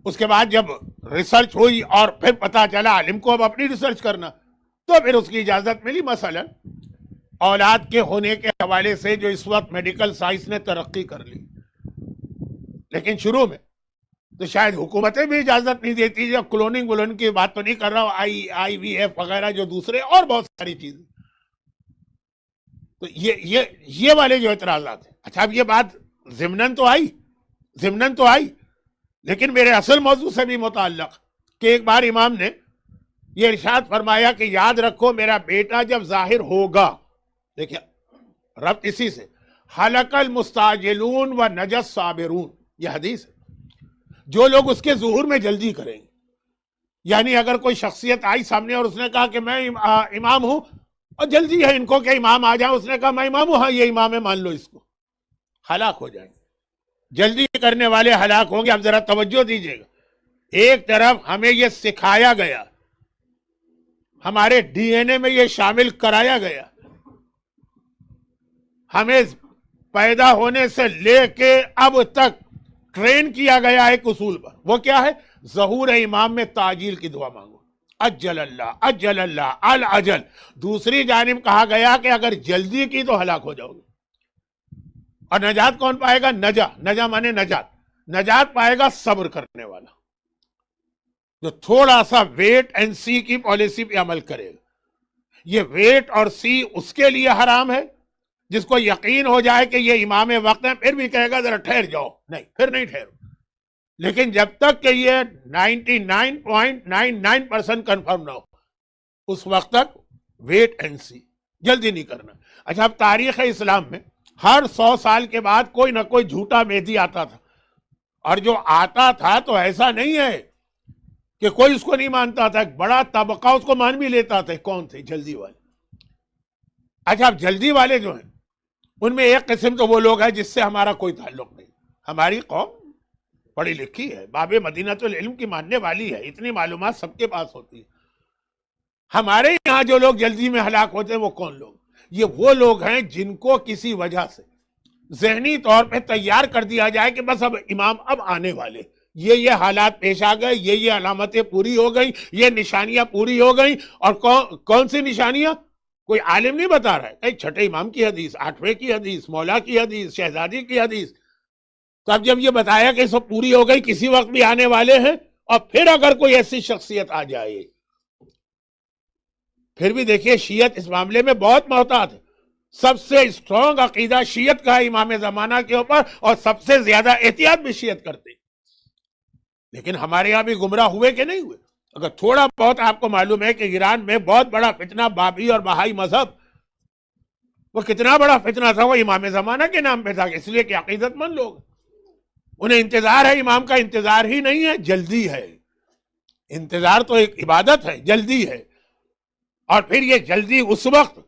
اس کے بعد جب ریسرچ ہوئی اور پھر پتا چلا عالم کو اب اپنی ریسرچ کرنا، تو پھر اس کی اجازت ملی۔ مثلا اولاد کے ہونے کے حوالے سے جو اس وقت میڈیکل سائنس نے ترقی کر لی، لیکن شروع میں تو شاید حکومتیں بھی اجازت نہیں دیتی، جو کلوننگ ولوننگ کی بات تو نہیں کر رہا ہوں، آئی وی ایف وغیرہ جو دوسرے اور بہت ساری چیزیں۔ تو یہ والے جو اعتراضات ہیں. اچھا اب یہ بات ضمناً تو آئی لیکن میرے اصل موضوع سے بھی متعلق کہ ایک بار امام نے یہ ارشاد فرمایا کہ یاد رکھو میرا بیٹا جب ظاہر ہوگا، دیکھیں ربط اسی سے، حلق المستعجلون و نجس صابرون، یہ حدیث ہے. جو لوگ اس کے ظہور میں جلدی کریں گے، یعنی اگر کوئی شخصیت آئی سامنے اور اس نے کہا کہ میں امام ہوں اور جلدی ہے ان کو کہ امام آ جائیں، اس نے کہا میں امام ہوں، ہاں یہ امام ہے مان لو اس کو، ہلاک ہو جائیں گے. جلدی کرنے والے ہلاک ہوں گے. اب ذرا توجہ دیجیے گا، ایک طرف ہمیں یہ سکھایا گیا، ہمارے ڈی این اے میں یہ شامل کرایا گیا، ہمیں پیدا ہونے سے لے کے اب تک ٹرین کیا گیا ایک اصول پر، وہ کیا ہے؟ ظہور امام میں تعجیل کی دعا مانگو، اجل اللہ العجل. دوسری جانب کہا گیا کہ اگر جلدی کی تو ہلاک ہو جاؤ گے. اور نجات کون پائے گا؟ نجا مانے نجات پائے گا صبر کرنے والا، جو تھوڑا سا ویٹ اینڈ سی کی پالیسی پہ عمل کرے گا. یہ ویٹ اور سی اس کے لیے حرام ہے جس کو یقین ہو جائے کہ یہ امام وقت ہے، پھر بھی کہے گا ذرا ٹھہر جاؤ، نہیں پھر نہیں ٹھہرو. لیکن جب تک کہ یہ 99.99% کنفرم نہ ہو اس وقت تک ویٹ اینڈ سی، جلدی نہیں کرنا. اچھا اب تاریخ اسلام میں ہر 100 سال کے بعد کوئی نہ کوئی جھوٹا مہدی آتا تھا، اور جو آتا تھا تو ایسا نہیں ہے کہ کوئی اس کو نہیں مانتا تھا، ایک بڑا طبقہ اس کو مان بھی لیتا تھا. کون تھے؟ جلدی والے. اچھا اب جلدی والے جو ہیں ان میں ایک قسم تو وہ لوگ ہیں جس سے ہمارا کوئی تعلق نہیں. ہماری قوم پڑھی لکھی ہے، باب مدینۃ العلم کی ماننے والی ہے، اتنی معلومات سب کے پاس ہوتی ہے. ہمارے یہاں جو لوگ جلدی میں ہلاک ہوتے ہیں وہ کون لوگ؟ یہ وہ لوگ ہیں جن کو کسی وجہ سے ذہنی طور پہ تیار کر دیا جائے کہ بس اب امام اب آنے والے، یہ حالات پیش آ گئے، یہ علامتیں پوری ہو گئیں، یہ نشانیاں پوری ہو گئیں. اور کون سی نشانیاں؟ کوئی عالم نہیں بتا رہا ہے، کہیں چھٹے امام کی حدیث، 8ویں کی حدیث، مولا کی حدیث، شہزادی کی حدیث. تو اب جب یہ بتایا کہ سب پوری ہو گئی، کسی وقت بھی آنے والے ہیں، اور پھر اگر کوئی ایسی شخصیت آ جائے، پھر بھی دیکھیے شیعت اس معاملے میں بہت محتاط ہے. سب سے اسٹرانگ عقیدہ شیعت کا ہے امام زمانہ کے اوپر، اور سب سے زیادہ احتیاط بھی شیعت کرتے. لیکن ہمارے یہاں بھی گمراہ ہوئے کہ نہیں ہوئے؟ اگر تھوڑا بہت آپ کو معلوم ہے کہ ایران میں بہت بڑا فتنہ بابی اور بہائی مذہب، وہ کتنا بڑا فتنہ تھا، وہ امام زمانہ کے نام پہ تھا، اس لیے کہ عقیدت مند لوگ انہیں انتظار ہے. امام کا انتظار ہی نہیں ہے، جلدی ہے. انتظار تو ایک عبادت ہے، جلدی ہے. اور پھر یہ جلدی اس وقت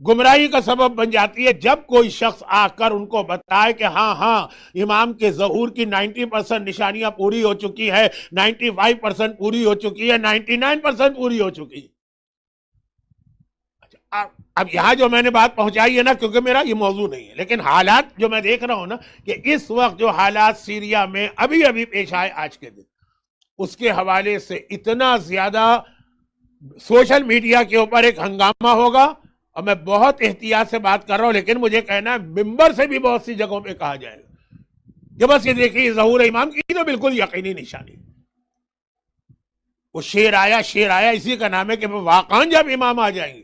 گمراہی کا سبب بن جاتی ہے جب کوئی شخص آ کر ان کو بتائے کہ ہاں امام کے ظہور کی 90% نشانیاں پوری ہو چکی ہے، 95% پوری ہو چکی ہے، 99% پوری ہو چکی ہے. اب یہاں جو میں نے بات پہنچائی ہے نا، کیونکہ میرا یہ موضوع نہیں ہے، لیکن حالات جو میں دیکھ رہا ہوں نا کہ اس وقت جو حالات سیریا میں ابھی پیش آئے آج کے دن، اس کے حوالے سے اتنا زیادہ سوشل میڈیا کے اوپر ایک ہنگامہ ہوگا. اور میں بہت احتیاط سے بات کر رہا ہوں، لیکن مجھے کہنا ہے ممبر سے بھی بہت سی جگہوں پہ کہا جائے گا کہ بس یہ دیکھیے ظہور امام کی تو بالکل یقینی نشانی. وہ شیر آیا اسی کا نام ہے کہ واقعاً جب امام آ جائیں گے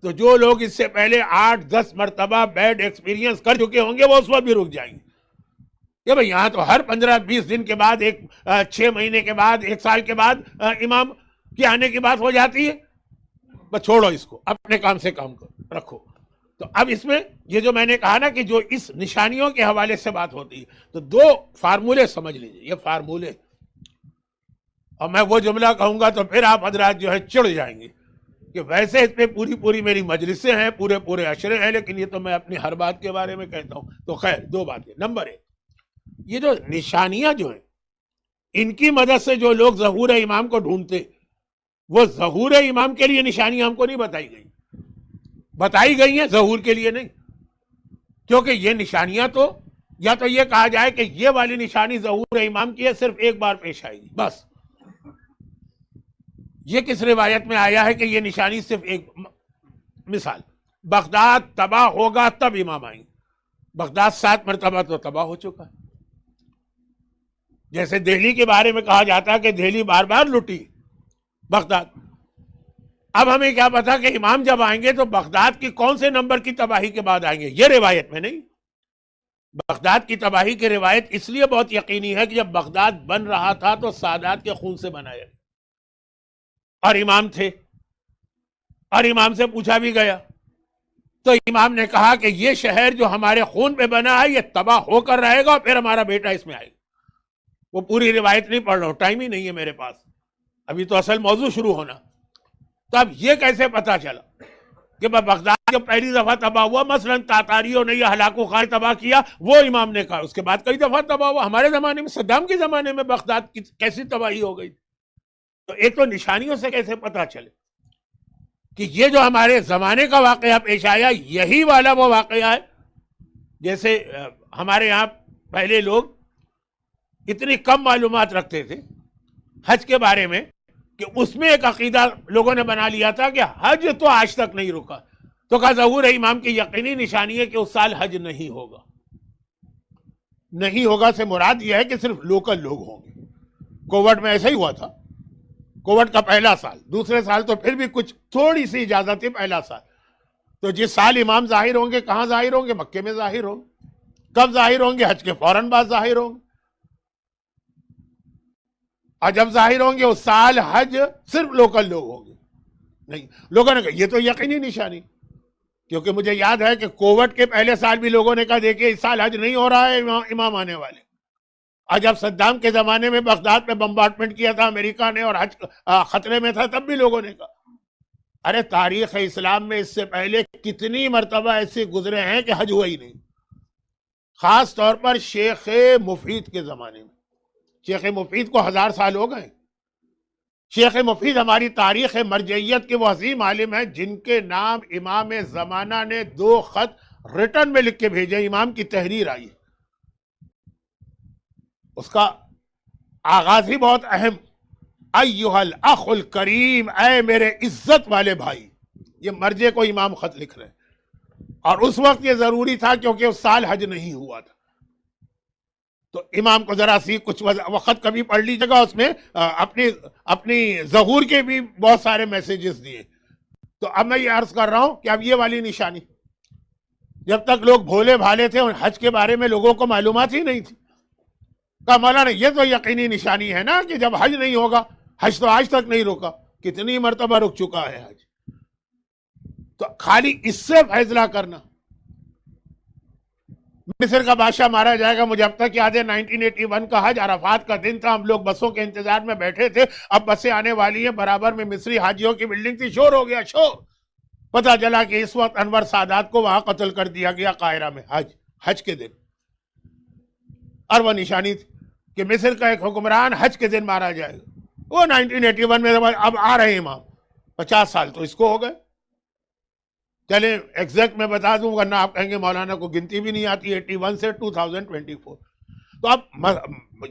تو جو لوگ اس سے پہلے 8-10 مرتبہ بیڈ ایکسپیرینس کر چکے ہوں گے وہ اس وقت بھی رک جائیں گے کہ بھئی یہاں تو ہر 15-20 دن کے بعد، 6 مہینے کے بعد، 1 سال کے بعد امام کے آنے کی بات ہو جاتی ہے. بس چھوڑو اس کو، اپنے کام سے کام رکھو. تو اب اس میں یہ جو میں نے کہا نا کہ جو اس نشانیوں کے حوالے سے بات ہوتی ہے تو 2 فارمولے سمجھ لیجئے، یہ فارمولے. اور میں وہ جملہ کہوں گا تو پھر آپ حضرات جو ہے چڑ جائیں گے کہ ویسے اس پہ پوری میری مجلسیں ہیں، پورے عشرے ہیں، لیکن یہ تو میں اپنی ہر بات کے بارے میں کہتا ہوں. تو خیر 2 باتیں. نمبر 1، یہ جو نشانیاں جو ہیں ان کی مدد سے جو لوگ ظہور امام کو ڈھونڈتے، وہ ظہور امام کے لیے نشانیاں ہم کو نہیں بتائی گئی ہیں، ظہور کے لیے نہیں. کیونکہ یہ نشانیاں تو یا تو یہ کہا جائے کہ یہ والی نشانی ظہور امام کی ہے، صرف ایک بار پیش آئے گی بس. یہ کس روایت میں آیا ہے کہ یہ نشانی صرف ایک؟ مثال، بغداد تباہ ہوگا تب امام آئیں گے. بغداد 7 مرتبہ تو تباہ ہو چکا ہے. جیسے دہلی کے بارے میں کہا جاتا ہے کہ دہلی بار بار لٹی بغداد. اب ہمیں کیا پتا کہ امام جب آئیں گے تو بغداد کی کون سے نمبر کی تباہی کے بعد آئیں گے، یہ روایت میں نہیں. بغداد کی تباہی کی روایت اس لیے بہت یقینی ہے کہ جب بغداد بن رہا تھا تو سادات کے خون سے بنایا گیا، اور امام تھے، اور امام سے پوچھا بھی گیا تو امام نے کہا کہ یہ شہر جو ہمارے خون پہ بنا ہے یہ تباہ ہو کر رہے گا، اور پھر ہمارا بیٹا اس میں آئے گا. وہ پوری روایت نہیں پڑھ رہا ہوں، ٹائم ہی نہیں ہے میرے پاس، ابھی تو اصل موضوع شروع ہونا. تو اب یہ کیسے پتا چلا کہ بغداد جب پہلی دفعہ تباہ ہوا، مثلا تاتاریوں نے یہ ہلاکو خان تباہ کیا، وہ امام نے کہا. اس کے بعد کئی دفعہ تباہ ہوا، ہمارے زمانے میں، صدام کے زمانے میں بغداد کی کیسی تباہی ہو گئی. تو ایک تو نشانیوں سے کیسے پتا چلے کہ یہ جو ہمارے زمانے کا واقعہ پیش آیا یہی والا وہ واقعہ ہے. جیسے ہمارے یہاں پہلے لوگ اتنی کم معلومات رکھتے تھے حج کے بارے میں کہ اس میں ایک عقیدہ لوگوں نے بنا لیا تھا کہ حج تو آج تک نہیں رکا. تو کہا ظہور امام کی یقینی نشانی ہے کہ اس سال حج نہیں ہوگا. نہیں ہوگا سے مراد یہ ہے کہ صرف لوکل لوگ ہوں گے. کووڈ میں ایسا ہی ہوا تھا، کووڈ کا پہلا سال، دوسرے سال تو پھر بھی کچھ تھوڑی سی اجازت تھی، پہلا سال. تو جس سال امام ظاہر ہوں گے، کہاں ظاہر ہوں گے؟ مکے میں ظاہر ہوں گے. کب ظاہر ہوں گے؟ حج کے فوراً بعد ظاہر ہوں گے. اور جب ظاہر ہوں گے اس سال حج صرف لوکل لوگ ہوں گے. نہیں، لوگوں نے کہا یہ تو یقینی نشانی، کیونکہ مجھے یاد ہے کہ کووڈ کے پہلے سال بھی لوگوں نے کہا دیکھیں اس سال حج نہیں ہو رہا ہے، امام آنے والے. اور جب صدام کے زمانے میں بغداد پہ بمبارڈمنٹ کیا تھا امریکہ نے اور حج خطرے میں تھا، تب بھی لوگوں نے کہا. ارے تاریخ اسلام میں اس سے پہلے کتنی مرتبہ ایسے گزرے ہیں کہ حج ہوا ہی نہیں. خاص طور پر شیخ مفید کے زمانے میں. شیخ مفید کو 1000 سال ہو گئے. شیخ مفید ہماری تاریخ مرجعیت کے وہ عظیم عالم ہیں جن کے نام امام زمانہ نے 2 خط ریٹن میں لکھ کے بھیجے. امام کی تحریر آئی، اس کا آغاز ہی بہت اہم، ایھا الاخ الکریم، اے میرے عزت والے بھائی. یہ مرجع کو امام خط لکھ رہے ہیں، اور اس وقت یہ ضروری تھا کیونکہ اس سال حج نہیں ہوا تھا. تو امام کو ذرا سی کچھ وقت کبھی پڑھ لیجیے گا، اس میں اپنی ظہور کے بھی بہت سارے میسیجز دیے. تو اب میں یہ عرض کر رہا ہوں کہ اب یہ والی نشانی، جب تک لوگ بھولے بھالے تھے اور حج کے بارے میں لوگوں کو معلومات ہی نہیں تھی، کہا مولانا یہ تو یقینی نشانی ہے نا کہ جب حج نہیں ہوگا، حج تو آج تک نہیں رکا، کتنی مرتبہ رک چکا ہے حج. تو خالی اس سے فیصلہ کرنا. مصر کا بادشاہ مارا جائے گا، مجھے اب تک یاد ہے 1981 کا حج، عرفات کا دن تھا، ہم لوگ بسوں کے انتظار میں بیٹھے تھے. اب بسیں آنے والی ہیں، برابر میں مصری حاجیوں کی بلڈنگ تھی، شور ہو گیا، شور. پتہ چلا کہ اس وقت انور سادات کو وہاں قتل کر دیا گیا قاہرہ میں، حج کے دن. اور وہ نشانی تھی کہ مصر کا ایک حکمران حج کے دن مارا جائے گا. وہ 1981 میں اب آ رہے ہیں امام، 50 سال تو اس کو ہو گئے. چلیں ایگزیکٹ میں بتا دوں ورنہ آپ کہیں گے مولانا کو گنتی بھی نہیں آتی. 81 سے 2024. تو اب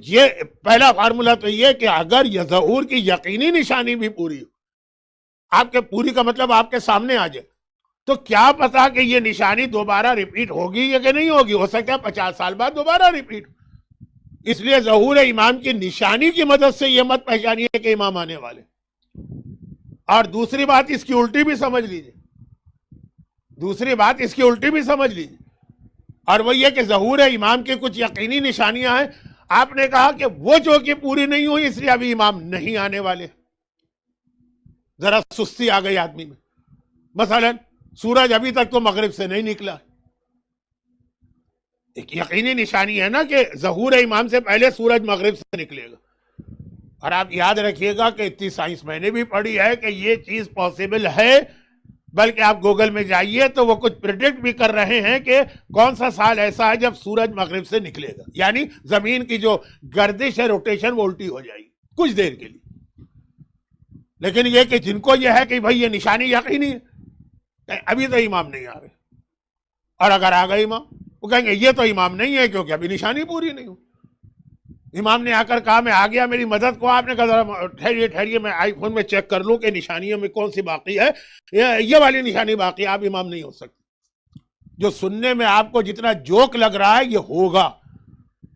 یہ پہلا فارمولا تو یہ کہ اگر یہ ظہور کی یقینی نشانی بھی پوری ہو، آپ کے پوری کا مطلب آپ کے سامنے آ جائے، تو کیا پتا کہ یہ نشانی دوبارہ ریپیٹ ہوگی یا کہ نہیں ہوگی. ہو سکتا ہے 50 سال بعد دوبارہ ریپیٹ. اس لیے ظہور امام کی نشانی کی مدد سے یہ مت پہچانیے کہ امام آنے والے. اور دوسری بات اس کی الٹی بھی سمجھ لیجیے، اور وہ یہ کہ ظہور امام کی کچھ یقینی نشانیاں ہیں. آپ نے کہا کہ وہ جو کہ پوری نہیں ہوئی اس لیے ابھی امام نہیں آنے والے. ذرا سستی آ گئی آدمی میں. مثلا سورج ابھی تک تو مغرب سے نہیں نکلا. ایک یقینی نشانی ہے نا کہ ظہور امام سے پہلے سورج مغرب سے نکلے گا. اور آپ یاد رکھیے گا کہ اتنی سائنس میں نے بھی پڑھی ہے کہ یہ چیز پاسبل ہے. بلکہ آپ گوگل میں جائیے تو وہ کچھ پریڈکٹ بھی کر رہے ہیں کہ کون سا سال ایسا ہے جب سورج مغرب سے نکلے گا، یعنی زمین کی جو گردش ہے، روٹیشن، وہ الٹی ہو جائے گی کچھ دیر کے لیے. لیکن یہ کہ جن کو یہ ہے کہ بھائی یہ نشانی یقینی ہے، ابھی تو امام نہیں آ رہے. اور اگر آ گئے امام، وہ کہیں گے یہ تو امام نہیں ہے کیونکہ ابھی نشانی پوری نہیں ہو. امام نے آ کر کہا میں آ گیا، میری مدد کو. آپ نے کہا ذرا ٹھہریے میں آئی فون میں چیک کر لوں کہ نشانیوں میں کون سی باقی ہے. یہ والی نشانی باقی ہے، آپ امام نہیں ہو سکتے. جو سننے میں آپ کو جتنا جوک لگ رہا ہے یہ ہوگا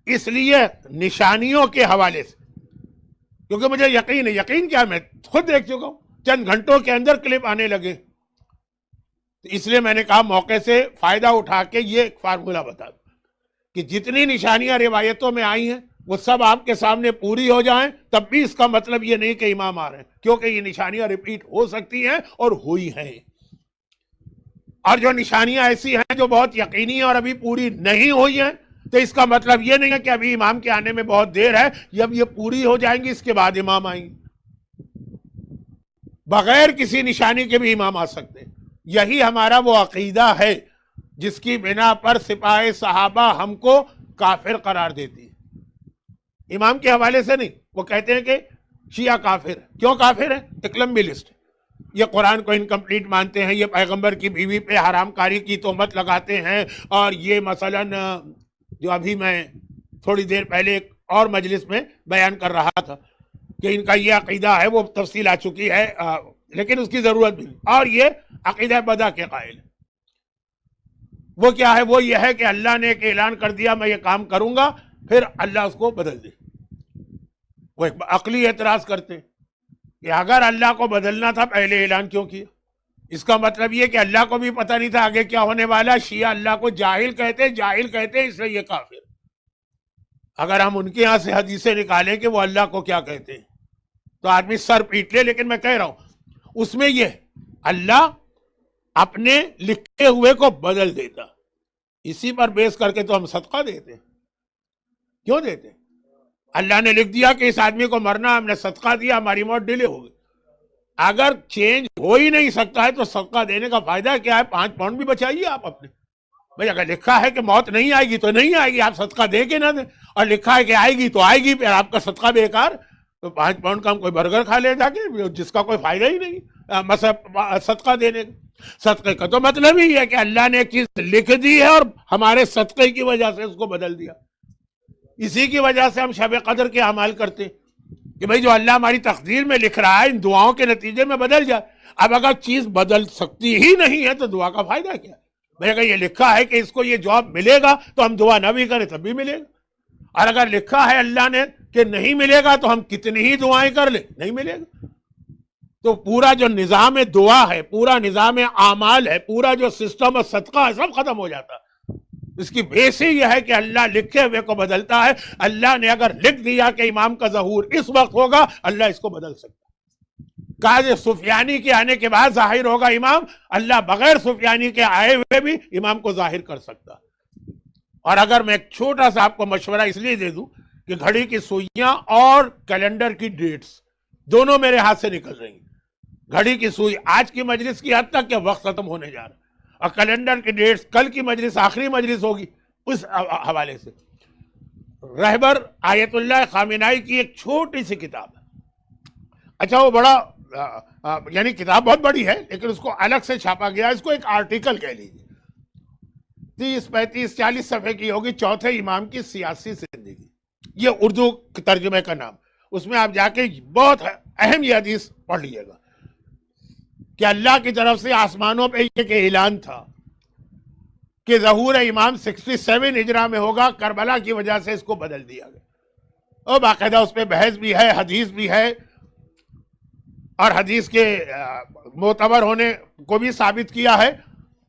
اس لیے نشانیوں کے حوالے سے، کیونکہ مجھے یقین ہے. یقین کیا، میں خود دیکھ چکا ہوں. چند گھنٹوں کے اندر کلپ آنے لگے. تو اس لیے میں نے کہا موقع سے فائدہ اٹھا کے یہ ایک فارمولہ بتا دوں کہ جتنی نشانیاں روایتوں میں آئی ہیں وہ سب آپ کے سامنے پوری ہو جائیں, تب بھی اس کا مطلب یہ نہیں کہ امام آ رہے ہیں, کیونکہ یہ نشانیاں ریپیٹ ہو سکتی ہیں اور ہوئی ہیں. اور جو نشانیاں ایسی ہیں جو بہت یقینی ہیں اور ابھی پوری نہیں ہوئی ہیں, تو اس کا مطلب یہ نہیں ہے کہ ابھی امام کے آنے میں بہت دیر ہے, جب یہ پوری ہو جائیں گی اس کے بعد امام آئیں گے. بغیر کسی نشانی کے بھی امام آ سکتے ہیں. یہی ہمارا وہ عقیدہ ہے جس کی بنا پر سپاہ صحابہ ہم کو کافر قرار دیتی ہے. امام کے حوالے سے نہیں, وہ کہتے ہیں کہ شیعہ کافر ہے. کیوں کافر ہے؟ ایک لمبی لسٹ ہے. یہ قرآن کو انکمپلیٹ مانتے ہیں, یہ پیغمبر کی بیوی پہ حرام کاری کی تہمت لگاتے ہیں, اور یہ مثلا جو ابھی میں تھوڑی دیر پہلے ایک اور مجلس میں بیان کر رہا تھا کہ ان کا یہ عقیدہ ہے, وہ تفصیل آ چکی ہے لیکن اس کی ضرورت بھی نہیں. اور یہ عقیدہ بدع کے قائل ہے. وہ کیا ہے؟ وہ یہ ہے کہ اللہ نے ایک اعلان کر دیا میں یہ کام کروں گا, پھر اللہ اس کو بدل دے. وہ ایک عقلی اعتراض کرتے ہیں کہ اگر اللہ کو بدلنا تھا پہلے اعلان کیوں کیا؟ اس کا مطلب یہ کہ اللہ کو بھی پتہ نہیں تھا آگے کیا ہونے والا. شیعہ اللہ کو جاہل کہتے ہیں اس لیے یہ کافر. اگر ہم ان کے یہاں سے حدیثیں نکالیں کہ وہ اللہ کو کیا کہتے ہیں تو آدمی سر پیٹ لے. لیکن میں کہہ رہا ہوں اس میں یہ اللہ اپنے لکھے ہوئے کو بدل دیتا, اسی پر بیس کر کے تو ہم صدقہ دیتے ہیں. کیوں دیتے ہیں؟ اللہ نے لکھ دیا کہ اس آدمی کو مرنا, ہم نے صدقہ دیا, ہماری موت ڈیلے ہو گئی. اگر چینج ہو ہی نہیں سکتا ہے تو صدقہ دینے کا فائدہ کیا ہے؟ 5 پاؤنڈ بھی بچائیے آپ اپنے. بھائی اگر لکھا ہے کہ موت نہیں آئے گی تو نہیں آئے گی, آپ صدقہ دے کے نہ دیں, اور لکھا ہے کہ آئے گی تو آئے گی, پھر آپ کا صدقہ بیکار. تو 5 پاؤنڈ کا ہم کوئی برگر کھا لے جا کے جس کا کوئی فائدہ ہی نہیں صدقہ دینے کا. صدقے کا تو مطلب ہی ہے کہ اللہ نے ایک چیز لکھ دی ہے اور ہمارے صدقے کی وجہ سے اس کو بدل دیا. اسی کی وجہ سے ہم شب قدر کے اعمال کرتے کہ بھئی جو اللہ ہماری تقدیر میں لکھ رہا ہے ان دعاؤں کے نتیجے میں بدل جائے. اب اگر چیز بدل سکتی ہی نہیں ہے تو دعا کا فائدہ کیا؟ بھئی اگر یہ لکھا ہے کہ اس کو یہ جواب ملے گا تو ہم دعا نہ بھی کریں تب بھی ملے گا, اور اگر لکھا ہے اللہ نے کہ نہیں ملے گا تو ہم کتنی ہی دعائیں کر لیں نہیں ملے گا. تو پورا جو نظام دعا ہے, پورا نظام اعمال ہے, پورا جو سسٹم اور صدقہ ہے, سب ختم ہو جاتا ہے. اس کی بیس ہی یہ ہے کہ اللہ لکھے ہوئے کو بدلتا ہے. اللہ نے اگر لکھ دیا کہ امام کا ظہور اس وقت ہوگا, اللہ اس کو بدل سکتا ہے. قاضی سفیانی کے آنے کے بعد ظاہر ہوگا امام, اللہ بغیر سفیانی کے آئے ہوئے بھی امام کو ظاہر کر سکتا. اور اگر میں ایک چھوٹا سا آپ کو مشورہ اس لیے دے دوں کہ گھڑی کی سوئیاں اور کیلنڈر کی ڈیٹس دونوں میرے ہاتھ سے نکل رہی ہیں. گھڑی کی سوئی آج کی مجلس کی حد تک کہ وقت ختم ہونے جا رہا ہے, اور کیلنڈر کی ڈیٹس کل کی مجلس آخری مجلس ہوگی. اس حوالے سے رہبر آیت اللہ خامنائی کی ایک چھوٹی سی کتاب ہے. اچھا وہ بڑا یعنی کتاب بہت بڑی ہے لیکن اس کو الگ سے چھاپا گیا, اس کو ایک آرٹیکل کہہ لیجیے. 30 35 40 صفحے کی ہوگی, چوتھے امام کی سیاسی زندگی. یہ اردو ترجمے کا نام. اس میں آپ جا کے بہت اہم یہ حدیث پڑھ لیجیے گا کہ اللہ کی طرف سے آسمانوں پہ ایک اعلان تھا کہ ظہور امام 67 ہجرہ میں ہوگا, کربلا کی وجہ سے اس کو بدل دیا گیا. اور باقاعدہ اس پہ بحث بھی ہے, حدیث بھی ہے, اور حدیث کے معتبر ہونے کو بھی ثابت کیا ہے.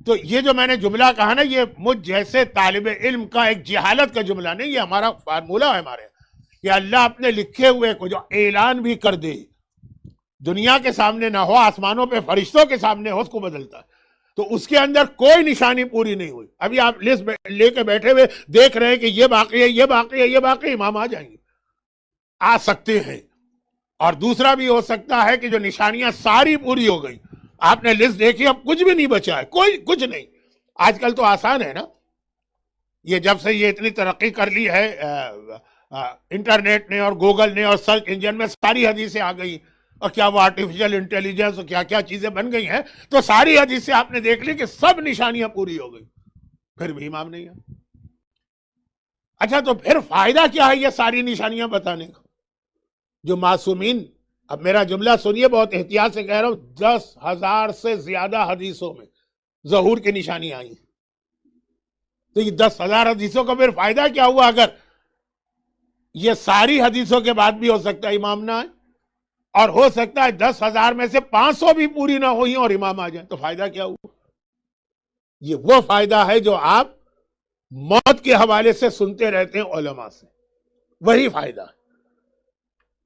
تو یہ جو میں نے جملہ کہا نا, یہ مجھ جیسے طالب علم کا ایک جہالت کا جملہ نہیں, یہ ہمارا فارمولہ ہے ہمارے کہ اللہ اپنے لکھے ہوئے کو جو اعلان بھی کر دے, دنیا کے سامنے نہ ہو, آسمانوں پہ فرشتوں کے سامنے ہو, اس کو بدلتا ہے. تو اس کے اندر کوئی نشانی پوری نہیں ہوئی. ابھی آپ لسٹ لے کے بیٹھے ہوئے دیکھ رہے ہیں کہ یہ باقی ہے, یہ باقی ہے, یہ باقی, امام آ جائیں گے, آ سکتے ہیں. اور دوسرا بھی ہو سکتا ہے کہ جو نشانیاں ساری پوری ہو گئی, آپ نے لسٹ دیکھی, اب کچھ بھی نہیں بچا ہے, کوئی کچھ نہیں. آج کل تو آسان ہے نا, یہ جب سے یہ اتنی ترقی کر لی ہے انٹرنیٹ نے اور گوگل نے اور سرچ انجن میں, ساری حدیثیں آ گئی, اور کیا وہ آرٹیفیشل انٹیلیجنس اور کیا کیا چیزیں بن گئی ہیں, تو ساری حدیثیں آپ نے دیکھ لی کہ سب نشانیاں پوری ہو گئی, پھر بھی امام نہیں ہے. اچھا تو پھر فائدہ کیا ہے یہ ساری نشانیاں بتانے کا؟ جو معصومین, اب میرا جملہ سنیے, بہت احتیاط سے کہہ رہا ہوں, 10,000 سے زیادہ حدیثوں میں ظہور کی نشانی آئی. تو یہ 10,000 حدیثوں کا پھر فائدہ کیا ہوا اگر یہ ساری حدیثوں کے بعد بھی ہو سکتا ہے امام نہ آئے؟ اور ہو سکتا ہے 10,000 میں سے 500 بھی پوری نہ ہوئی اور امام آ جائیں، تو فائدہ کیا ہوا؟ یہ وہ فائدہ ہے جو آپ موت کے حوالے سے سنتے رہتے ہیں علماء سے، وہی فائدہ ہے۔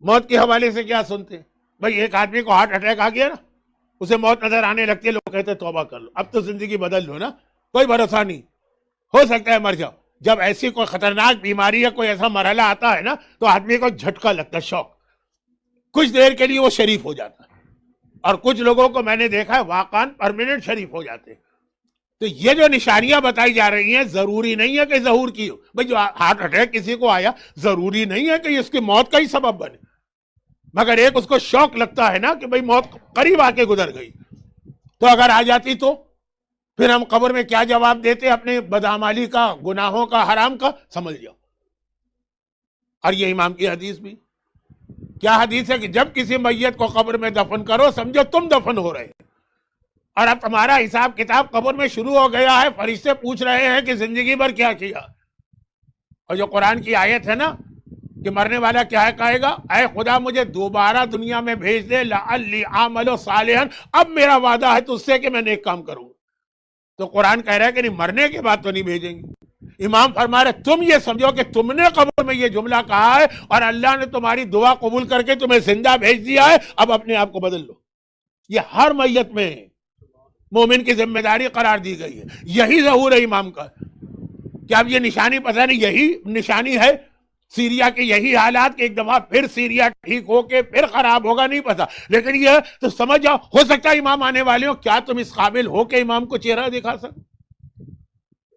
موت کے حوالے سے کیا سنتے ہیں؟ بھئی ایک آدمی کو ہارٹ اٹیک آ گیا نا، اسے موت نظر آنے لگتی ہے، لوگ کہتے ہیں توبہ کر لو، اب تو زندگی بدل لو نا، کوئی بھروسہ نہیں، ہو سکتا ہے مر جاؤ۔ جب ایسی کوئی خطرناک بیماری یا کوئی ایسا مرحلہ آتا ہے نا تو آدمی کو جھٹکا لگتا ہے، شوق، کچھ دیر کے لیے وہ شریف ہو جاتا ہے، اور کچھ لوگوں کو میں نے دیکھا ہے واقعاً پرماننٹ شریف ہو جاتے ہیں۔ تو یہ جو نشانیاں بتائی جا رہی ہیں ضروری نہیں ہے کہ ظہور کی ہو، بھئی جو ہارٹ اٹیک کسی کو آیا ضروری نہیں ہے کہ یہ اس کی موت کا ہی سبب بنے، مگر ایک اس کو شوق لگتا ہے نا کہ بھئی موت قریب آ کے گزر گئی، تو اگر آ جاتی تو پھر ہم قبر میں کیا جواب دیتے اپنے بدعمالی کا، گناہوں کا، حرام کا، سمجھ جاؤ۔ اور یہ امام کی حدیث بھی کیا حدیث ہے کہ جب کسی میت کو قبر میں دفن کرو سمجھو تم دفن ہو رہے، اور اب تمہارا حساب کتاب قبر میں شروع ہو گیا ہے، فرشتے پوچھ رہے ہیں کہ زندگی بھر کیا کیا۔ اور جو قرآن کی آیت ہے نا کہ مرنے والا کیا کہے گا، اے خدا مجھے دوبارہ دنیا میں بھیج دے، لعلی اعمل صالحا، اب میرا وعدہ ہے تجھ سے کہ میں نیک کام کروں۔ تو قرآن کہہ رہا ہے کہ نہیں، مرنے کے بعد تو نہیں بھیجیں گے۔ امام فرما رہے تم یہ سمجھو کہ تم نے قبر میں یہ جملہ کہا ہے اور اللہ نے تمہاری دعا قبول کر کے تمہیں زندہ بھیج دیا ہے، اب اپنے آپ کو بدل لو۔ یہ ہر میت میں مومن کی ذمہ داری قرار دی گئی ہے۔ یہی ظہور ہے امام کا کہ اب یہ نشانی پتہ نہیں، یہی نشانی ہے سیریا کے یہی حالات کہ ایک دفعہ پھر سیریا ٹھیک ہو کے پھر خراب ہوگا، نہیں پتا، لیکن یہ تو سمجھ جاؤ ہو سکتا ہے امام آنے والے ہو، کیا تم اس قابل ہو کہ امام کو چہرہ دکھا سکو؟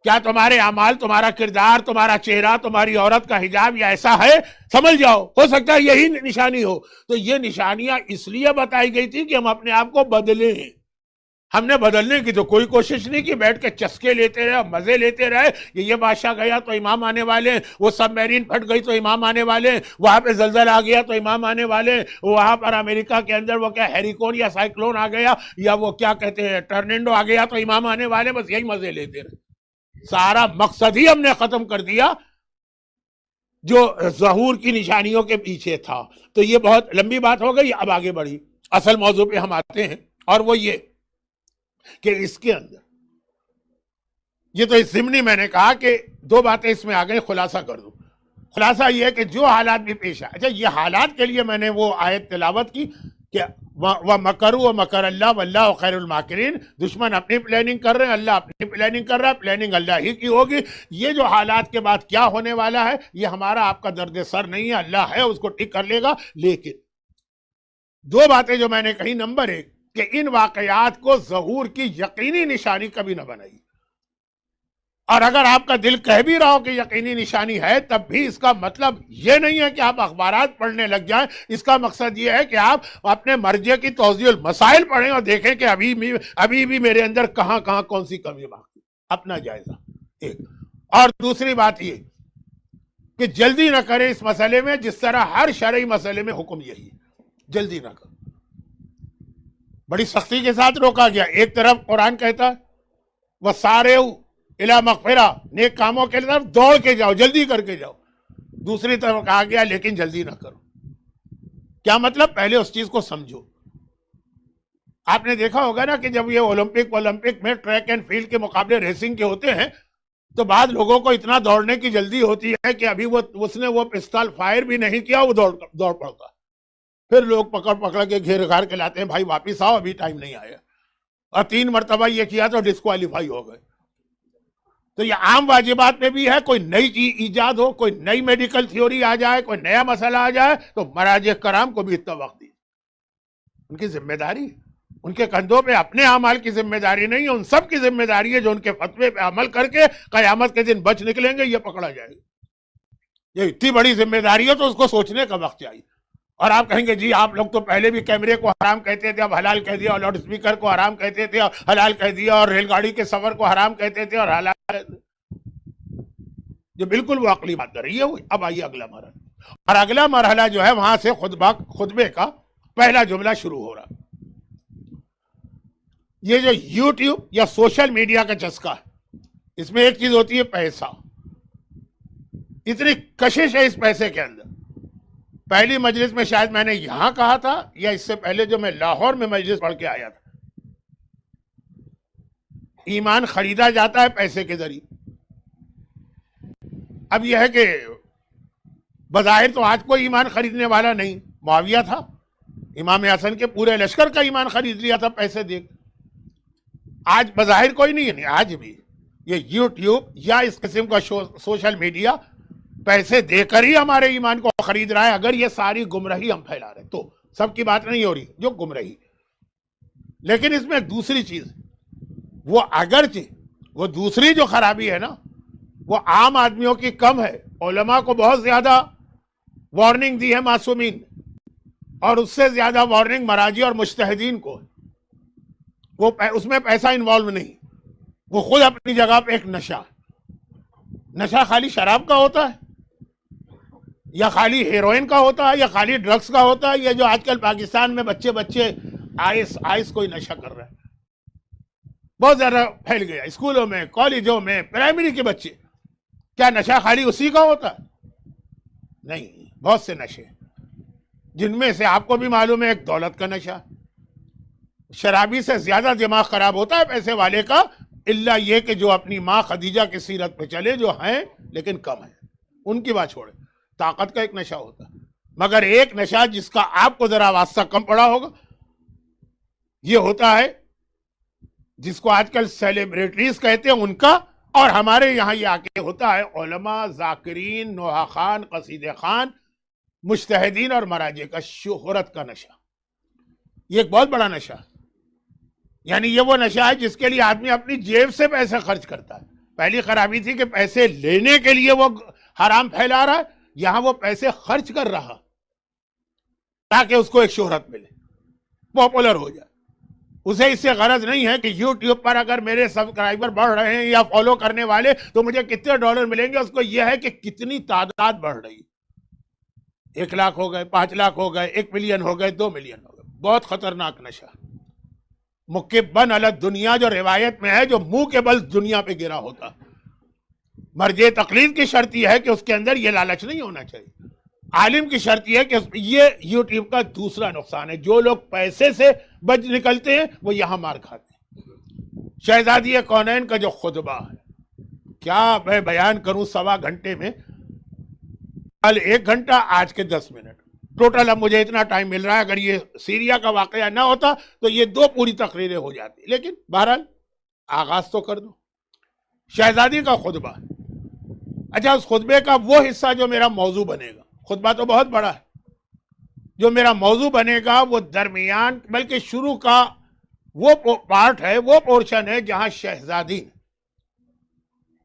کیا تمہارے اعمال، تمہارا کردار، تمہارا چہرہ، تمہاری عورت کا حجاب یہ ایسا ہے؟ سمجھ جاؤ ہو سکتا ہے یہی نشانی ہو۔ تو یہ نشانیاں اس لیے بتائی گئی تھی کہ ہم اپنے آپ کو بدلیں۔ ہم نے بدلنے کی تو کوئی کوشش نہیں کی، بیٹھ کے چسکے لیتے رہے، مزے لیتے رہے، یہ بادشاہ گیا تو امام آنے والے ہیں، وہ سب میرین پھٹ گئی تو امام آنے والے ہیں، وہاں پہ زلزلہ آ گیا تو امام آنے والے ہیں، وہاں پر امریکہ کے اندر وہ کیا ہیریکون یا سائیکلون آ گیا یا وہ کیا کہتے ہیں ٹرنیڈو آ گیا تو امام آنے والے، بس یہی مزے لیتے رہے۔ سارا مقصد ہی ہم نے ختم کر دیا جو ظہور کی نشانیوں کے پیچھے تھا۔ تو یہ بہت لمبی بات ہو گئی، اب آگے بڑھی اصل موضوع پہ ہم آتے ہیں، اور وہ یہ کہ اس کے اندر یہ تو اس ضمنی میں نے کہا کہ دو باتیں اس میں آ گئی، خلاصہ کر دوں۔ خلاصہ یہ ہے کہ جو حالات بھی پیش آئے، اچھا یہ حالات کے لیے میں نے وہ آیت تلاوت کی کہ وَمَكَرُوا وَمَكَرَ اللَّهُ وَاللَّهُ خَيْرُ الْمَاكِرِينَ، دشمن اپنی پلاننگ کر رہے ہیں، اللہ اپنی پلاننگ کر رہا ہے، پلاننگ اللہ ہی کی ہوگی۔ یہ جو حالات کے بعد کیا ہونے والا ہے یہ ہمارا آپ کا درد سر نہیں ہے، اللہ ہے اس کو ٹھیک کر لے گا۔ لیکن دو باتیں جو میں نے کہی، نمبر ایک کہ ان واقعات کو ظہور کی یقینی نشانی کبھی نہ بنائیے، اور اگر آپ کا دل کہہ بھی رہا ہو کہ یقینی نشانی ہے تب بھی اس کا مطلب یہ نہیں ہے کہ آپ اخبارات پڑھنے لگ جائیں۔ اس کا مقصد یہ ہے کہ آپ اپنے مرجع کی توضیح المسائل پڑھیں اور دیکھیں کہ ابھی بھی میرے اندر کہاں کہاں کون سی کمی باقی، اپنا جائزہ ایک۔ اور دوسری بات یہ کہ جلدی نہ کریں اس مسئلے میں، جس طرح ہر شرعی مسئلے میں حکم یہی ہے، جلدی نہ کریں۔ بڑی سختی کے ساتھ روکا گیا، ایک طرف قرآن کہتا ہے وَسَارِعُوا اِلَىٰ مَغْفِرَةٍ، نیک کاموں کے طرف دوڑ کے جاؤ، جلدی کر کے جاؤ، دوسری طرف کہا گیا لیکن جلدی نہ کرو۔ کیا مطلب؟ پہلے اس چیز کو سمجھو۔ آپ نے دیکھا ہوگا نا کہ جب یہ اولمپک میں ٹریک اینڈ فیلڈ کے مقابلے ریسنگ کے ہوتے ہیں تو بعض لوگوں کو اتنا دوڑنے کی جلدی ہوتی ہے کہ ابھی اس نے وہ پستول فائر بھی نہیں کیا، وہ دوڑ پڑتا، پھر لوگ پکڑ کے گھیر گھار کے لاتے ہیں، بھائی واپس آؤ ابھی ٹائم نہیں آیا، اور 3 مرتبہ یہ کیا تو ڈسکوالیفائی ہو گئے۔ تو یہ عام واجبات میں بھی ہے، کوئی نئی چیز ایجاد ہو، کوئی نئی میڈیکل تھیوری آ جائے، کوئی نیا مسئلہ آ جائے تو مراجع کرام کو بھی اتنا وقت دی، ان کی ذمہ داری، ان کے کندھوں پہ اپنے اعمال کی ذمہ داری نہیں ہے، ان سب کی ذمہ داری ہے جو ان کے فتوے پہ عمل کر کے قیامت کے دن بچ نکلیں گے، یہ پکڑا جائے گا۔ یہ اتنی بڑی ذمہ داری ہے تو اس کو سوچنے کا وقت چاہیے۔ اور آپ کہیں گے جی آپ لوگ تو پہلے بھی کیمرے کو حرام کہتے تھے، اب حلال کہہ دیا، اور لاؤڈ اسپیکر کو حرام کہتے تھے اور حلال کہہ دیا، اور ریل گاڑی کے سفر کو حرام کہتے تھے اور حلال کہتے تھے۔ جو بالکل وہ عقلی بات کر رہی ہے ہوئی۔ اب آئیے اگلا مرحلہ، اور اگلا مرحلہ جو ہے وہاں سے خطبے کا پہلا جملہ شروع ہو رہا۔ یہ جو یوٹیوب یا سوشل میڈیا کا چسکا ہے، اس میں ایک چیز ہوتی ہے پیسہ، اتنی کشش ہے اس پیسے کے اندر پہلی مجلس میں شاید میں نے یہاں کہا تھا یا اس سے پہلے جو میں لاہور میں مجلس پڑھ کے آیا تھا، ایمان خریدا جاتا ہے پیسے کے ذریعے. اب یہ ہے کہ بظاہر تو آج کوئی ایمان خریدنے والا نہیں، معاویہ تھا، امام حسن کے پورے لشکر کا ایمان خرید لیا تھا پیسے دے کے. آج بظاہر کوئی نہیں، آج بھی یہ یوٹیوب یا اس قسم کا سوشل میڈیا پیسے دے کر ہی ہمارے ایمان کو خرید رہا ہے. اگر یہ ساری گمراہی ہم پھیلا رہے تو سب کی بات نہیں ہو رہی جو گمراہی. لیکن اس میں ایک دوسری چیز، وہ اگرچہ وہ دوسری جو خرابی ہے نا وہ عام آدمیوں کی کم ہے. علماء کو بہت زیادہ وارننگ دی ہے معصومین، اور اس سے زیادہ وارننگ مراجع اور مجتہدین کو. وہ اس میں پیسہ انوالو نہیں، وہ خود اپنی جگہ پہ ایک نشہ خالی شراب کا ہوتا ہے یا خالی ہیروئن کا ہوتا ہے یا خالی ڈرگز کا ہوتا ہے، یا جو آج کل پاکستان میں بچے آئس کوئی نشہ کر رہے ہیں، بہت زیادہ پھیل گیا اسکولوں میں، کالجوں میں، پرائمری کے بچے. کیا نشہ خالی اسی کا ہوتا ہے؟ نہیں، بہت سے نشے جن میں سے آپ کو بھی معلوم ہے ایک دولت کا نشہ. شرابی سے زیادہ دماغ خراب ہوتا ہے پیسے والے کا، الا یہ کہ جو اپنی ماں خدیجہ کی سیرت پہ چلے، جو ہیں لیکن کم ہیں، ان کی بات چھوڑے. طاقت کا ایک نشہ ہوتا ہے، مگر ایک نشہ جس کا آپ کو ذرا واسطہ کم پڑا ہوگا یہ ہوتا ہے جس کو آج کل سیلیبریٹیز کہتے ہیں ان کا، اور ہمارے یہاں یہ آ کے ہوتا ہے علماء، ذاکرین، نوحہ خان، قصیدہ خان، مجتہدین اور مراجع کا شہرت کا نشہ. یہ ایک بہت بڑا نشہ، یعنی یہ وہ نشہ ہے جس کے لیے آدمی اپنی جیب سے پیسے خرچ کرتا ہے. پہلی خرابی تھی کہ پیسے لینے کے لیے وہ حرام پھیلا رہا ہے، یہاں وہ پیسے خرچ کر رہا تاکہ اس کو ایک شہرت ملے، پاپولر ہو جائے. اسے اس سے غرض نہیں ہے کہ یوٹیوب پر اگر میرے سبسکرائبر بڑھ رہے ہیں یا فالو کرنے والے تو مجھے کتنے ڈالر ملیں گے. اس کو یہ ہے کہ کتنی تعداد بڑھ رہی ہے. 1 لاکھ ہو گئے، 5 لاکھ ہو گئے، 1 ملین ہو گئے، 2 ملین ہو گئے. بہت خطرناک نشہ. مکبن علی دنیا جو روایت میں ہے، جو منہ کے بل دنیا پہ گرا ہوتا. مرجع تقلید کی شرط یہ ہے کہ اس کے اندر یہ لالچ نہیں ہونا چاہیے. عالم کی شرط یہ ہے کہ یہ یوٹیوب کا دوسرا نقصان ہے. جو لوگ پیسے سے بچ نکلتے ہیں وہ یہاں مار کھاتے ہیں. شہزادی کونین کا جو خطبہ ہے، کیا میں بیان کروں 1.25 گھنٹے میں. کل 1 گھنٹہ، آج کے 10 منٹ ٹوٹل. اب مجھے اتنا ٹائم مل رہا ہے، اگر یہ سیریا کا واقعہ نہ ہوتا تو یہ 2 پوری تقریریں ہو جاتی. لیکن بہرحال آغاز تو کر دو. شہزادی کا خطبہ. اچھا، اس خطبے کا وہ حصہ جو میرا موضوع بنے گا، خطبہ تو بہت بڑا ہے، جو میرا موضوع بنے گا وہ درمیان بلکہ شروع کا وہ پارٹ ہے، وہ پورشن ہے جہاں شہزادی نے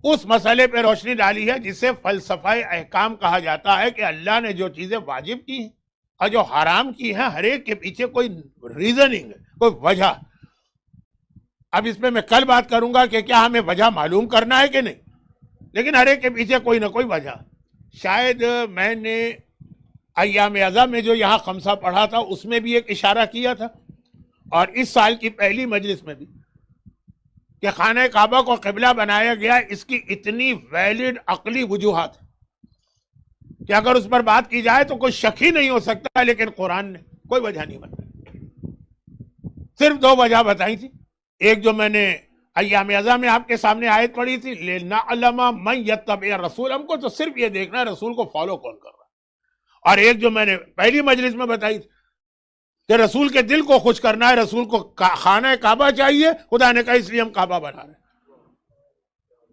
اس مسئلے پہ روشنی ڈالی ہے جسے فلسفہ احکام کہا جاتا ہے، کہ اللہ نے جو چیزیں واجب کی ہیں اور جو حرام کی ہیں، ہر ایک کے پیچھے کوئی ریزننگ ہے، کوئی وجہ. اب اس میں کل بات کروں گا کہ کیا ہمیں وجہ معلوم کرنا ہے کہ نہیں، لیکن ہر ایک کے پیچھے کوئی نہ کوئی وجہ. شاید میں نے ایام ازا میں جو یہاں خمسہ پڑھا تھا اس میں بھی ایک اشارہ کیا تھا، اور اس سال کی پہلی مجلس میں بھی، کہ خانہ کعبہ کو قبلہ بنایا گیا. اس کی اتنی ویلڈ عقلی وجوہات کہ اگر اس پر بات کی جائے تو کوئی شک ہی نہیں ہو سکتا. لیکن قرآن نے کوئی وجہ نہیں بتائی، صرف 2 وجہ بتائی تھی. ایک جو میں نے ایام ازا میں آپ کے سامنے آیت پڑھی تھی، لِنَعْلَمَ مَنْ يَتَّبِعُ الرَّسُولَ، ہم کو تو صرف یہ دیکھنا ہے رسول کو فالو کون کر رہا ہے. اور ایک جو میں نے پہلی مجلس میں بتائی تھی کہ رسول کے دل کو خوش کرنا ہے، رسول کو خانہ کعبہ چاہیے. خدا نے کہا اس لیے ہم کعبہ بنا رہے ہیں.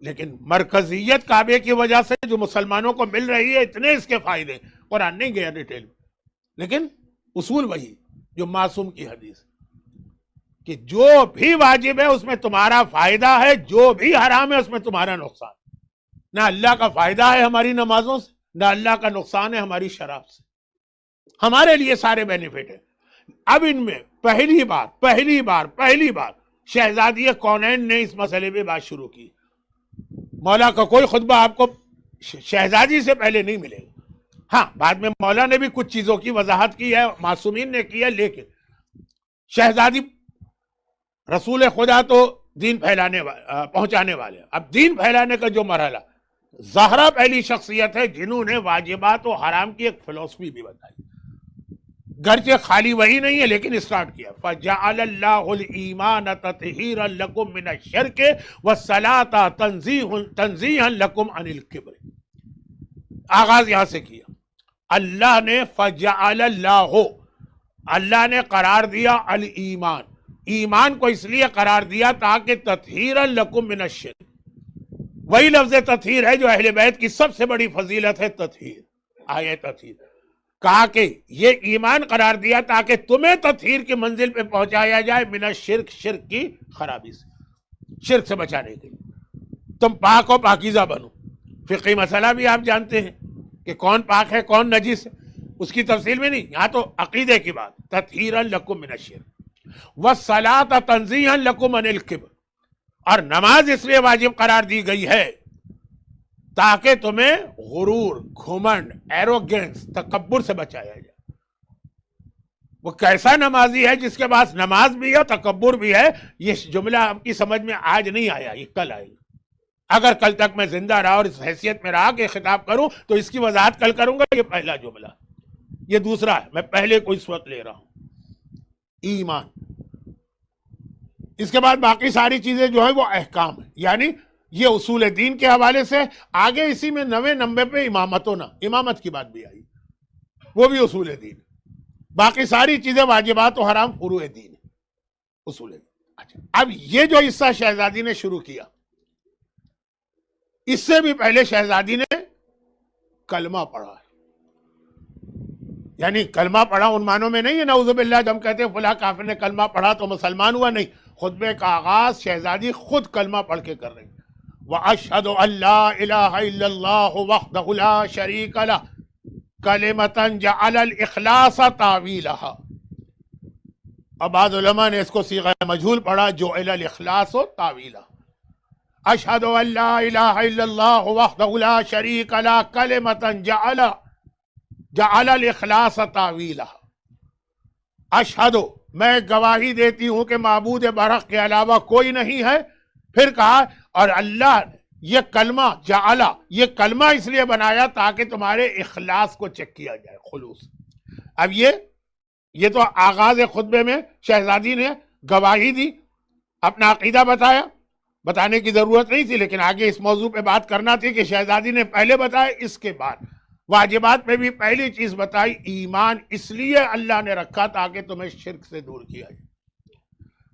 لیکن مرکزیت کعبے کی وجہ سے جو مسلمانوں کو مل رہی ہے اتنے اس کے فائدے، قرآن نہیں گیا ڈیٹیل میں، لیکن اصول وہی جو معصوم کی حدیث، کہ جو بھی واجب ہے اس میں تمہارا فائدہ ہے، جو بھی حرام ہے اس میں تمہارا نقصان. نہ اللہ کا فائدہ ہے ہماری نمازوں سے، نہ اللہ کا نقصان ہے ہماری شراب سے. ہمارے لیے سارے بینیفٹ ہیں. اب ان میں پہلی بار شہزادی کونین نے اس مسئلے پہ بات شروع کی. مولا کا کوئی خطبہ آپ کو شہزادی سے پہلے نہیں ملے گا. ہاں، بعد میں مولا نے بھی کچھ چیزوں کی وضاحت کی ہے، معصومین نے کی ہے، لیکن شہزادی رسول خدا تو دین پہنچانے والے. اب دین پھیلانے کا جو مرحلہ، زہرا پہلی شخصیت ہے جنہوں نے واجبات و حرام کی ایک فلسفی بھی بتائی، گرچہ خالی وہی نہیں ہے لیکن اسٹارٹ کیا فَجَعَلَ اللَّهُ الْإِيمَانَ تَطْهِيرًا لَكُم مِّنَ الشِّرْكِ وَالصَّلَاةَ تَنزِيهًا لَكُم عَنِ الْكِبْرِ۔ آغاز یہاں سے کیا، اللہ نے فَجَعَلَ اللَّهُ، اللہ نے قرار دیا الایمان، ایمان کو اس لیے قرار دیا تاکہ تطہیرًا لَكُم مِّنَ الشِّرْكِ، وہی لفظ تطہیر ہے جو اہل بیت کی سب سے بڑی فضیلت ہے، تطہیر، آیہ تطہیر، کہا کہ یہ ایمان قرار دیا تاکہ تمہیں تطہیر کی منزل پہ پہنچایا جائے، من الشرک، شرک کی خرابی سے، شرک سے بچانے کے لیے تم پاک و پاکیزہ بنو۔ فقہی مسئلہ بھی آپ جانتے ہیں کہ کون پاک ہے کون نجس ہے، اس کی تفصیل میں نہیں، یہاں تو عقیدے کی بات، تطہیرا لکم من الشرک والصلاۃ تنزیہا لکم عن الکبر، اور نماز اس لیے واجب قرار دی گئی ہے تاکہ تمہیں غرور، گھمنڈ، ایروگینس، تکبر سے بچایا جائے۔ وہ کیسا نمازی ہے جس کے پاس نماز بھی ہے تکبر بھی ہے؟ یہ جملہ آپ کی سمجھ میں آج نہیں آیا، یہ کل آئے گا۔ اگر کل تک میں زندہ رہا اور اس حیثیت میں رہا کہ خطاب کروں تو اس کی وضاحت کل کروں گا۔ یہ پہلا جملہ، یہ دوسرا ہے، میں پہلے کو اس وقت لے رہا ہوں، ایمان۔ اس کے بعد باقی ساری چیزیں جو ہیں وہ احکام ہیں، یعنی یہ اصول دین کے حوالے سے۔ آگے اسی میں 9ویں نمبر پہ امامت کی بات بھی آئی، وہ بھی اصول دین۔ باقی ساری چیزیں واجبات و حرام فروع دین، اصول دین۔ اچھا، اب یہ جو حصہ شہزادی نے شروع کیا، اس سے بھی پہلے شہزادی نے کلمہ پڑھا ہے، یعنی کلمہ پڑھا ان معنوں میں نہیں ہے نعوذ باللہ جب ہم کہتے ہیں فلاں کافر نے کلمہ پڑھا تو مسلمان ہوا، نہیں، خطبے کا آغاز شہزادی خود کلمہ پڑھ کے کر رہی ہیں، وَأَشْهَدُ أَن لَا إِلَٰهَ إِلَّا اللَّهُ وَحْدَهُ لَا شَرِيكَ لَهُ كَلِمَةً جَعَلَ الْإِخْلَاصَ تَعْوِيلَهَا۔ اور بعض علماء نے اس کو صیغہ مجہول پڑھا، جُعِلَ الْإِخْلَاصُ تَعْوِيلَهَا۔ أَشْهَدُ أَن لَا إِلَٰهَ إِلَّا اللَّهُ وَحْدَهُ لَا شَرِيكَ لَهُ كَلِمَةً جَعَلَ الْإِخْلَاصَ تَعْوِيلَهَا۔ اشہد، میں گواہی دیتی ہوں کہ معبود برحق کے علاوہ کوئی نہیں ہے۔ پھر کہا اور اللہ یہ کلمہ جعلہ، یہ کلمہ اس لیے بنایا تاکہ تمہارے اخلاص کو چیک کیا جائے، خلوص۔ اب یہ تو آغاز خطبے میں شہزادی نے گواہی دی، اپنا عقیدہ بتایا، بتانے کی ضرورت نہیں تھی لیکن آگے اس موضوع پہ بات کرنا تھی کہ شہزادی نے پہلے بتایا، اس کے بعد واجبات میں بھی پہلی چیز بتائی، ایمان اس لیے اللہ نے رکھا تاکہ تمہیں شرک سے دور کیا جائے۔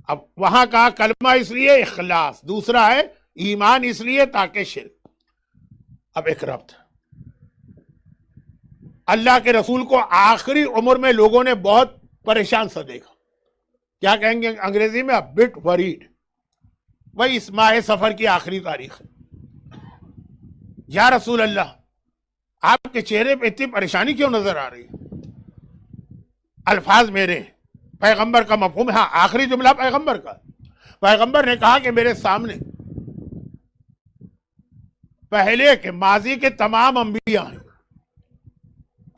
اب وہاں کہا کلمہ اس لیے اخلاص، دوسرا ہے ایمان اس لیے تاکہ شرک۔ اب ایک ربط، اللہ کے رسول کو آخری عمر میں لوگوں نے بہت پریشان سا دیکھا، کیا کہیں گے انگریزی میں، بٹ وریڈ۔ وہی اس ماہ سفر کی آخری تاریخ ہے۔ یا رسول اللہ، آپ کے چہرے پہ اتنی پریشانی کیوں نظر آ رہی ہے؟ الفاظ میرے ہیں، پیغمبر کا مفہوم، ہاں آخری جملہ پیغمبر کا۔ پیغمبر نے کہا کہ میرے سامنے پہلے کے ماضی کے تمام انبیاء ہیں،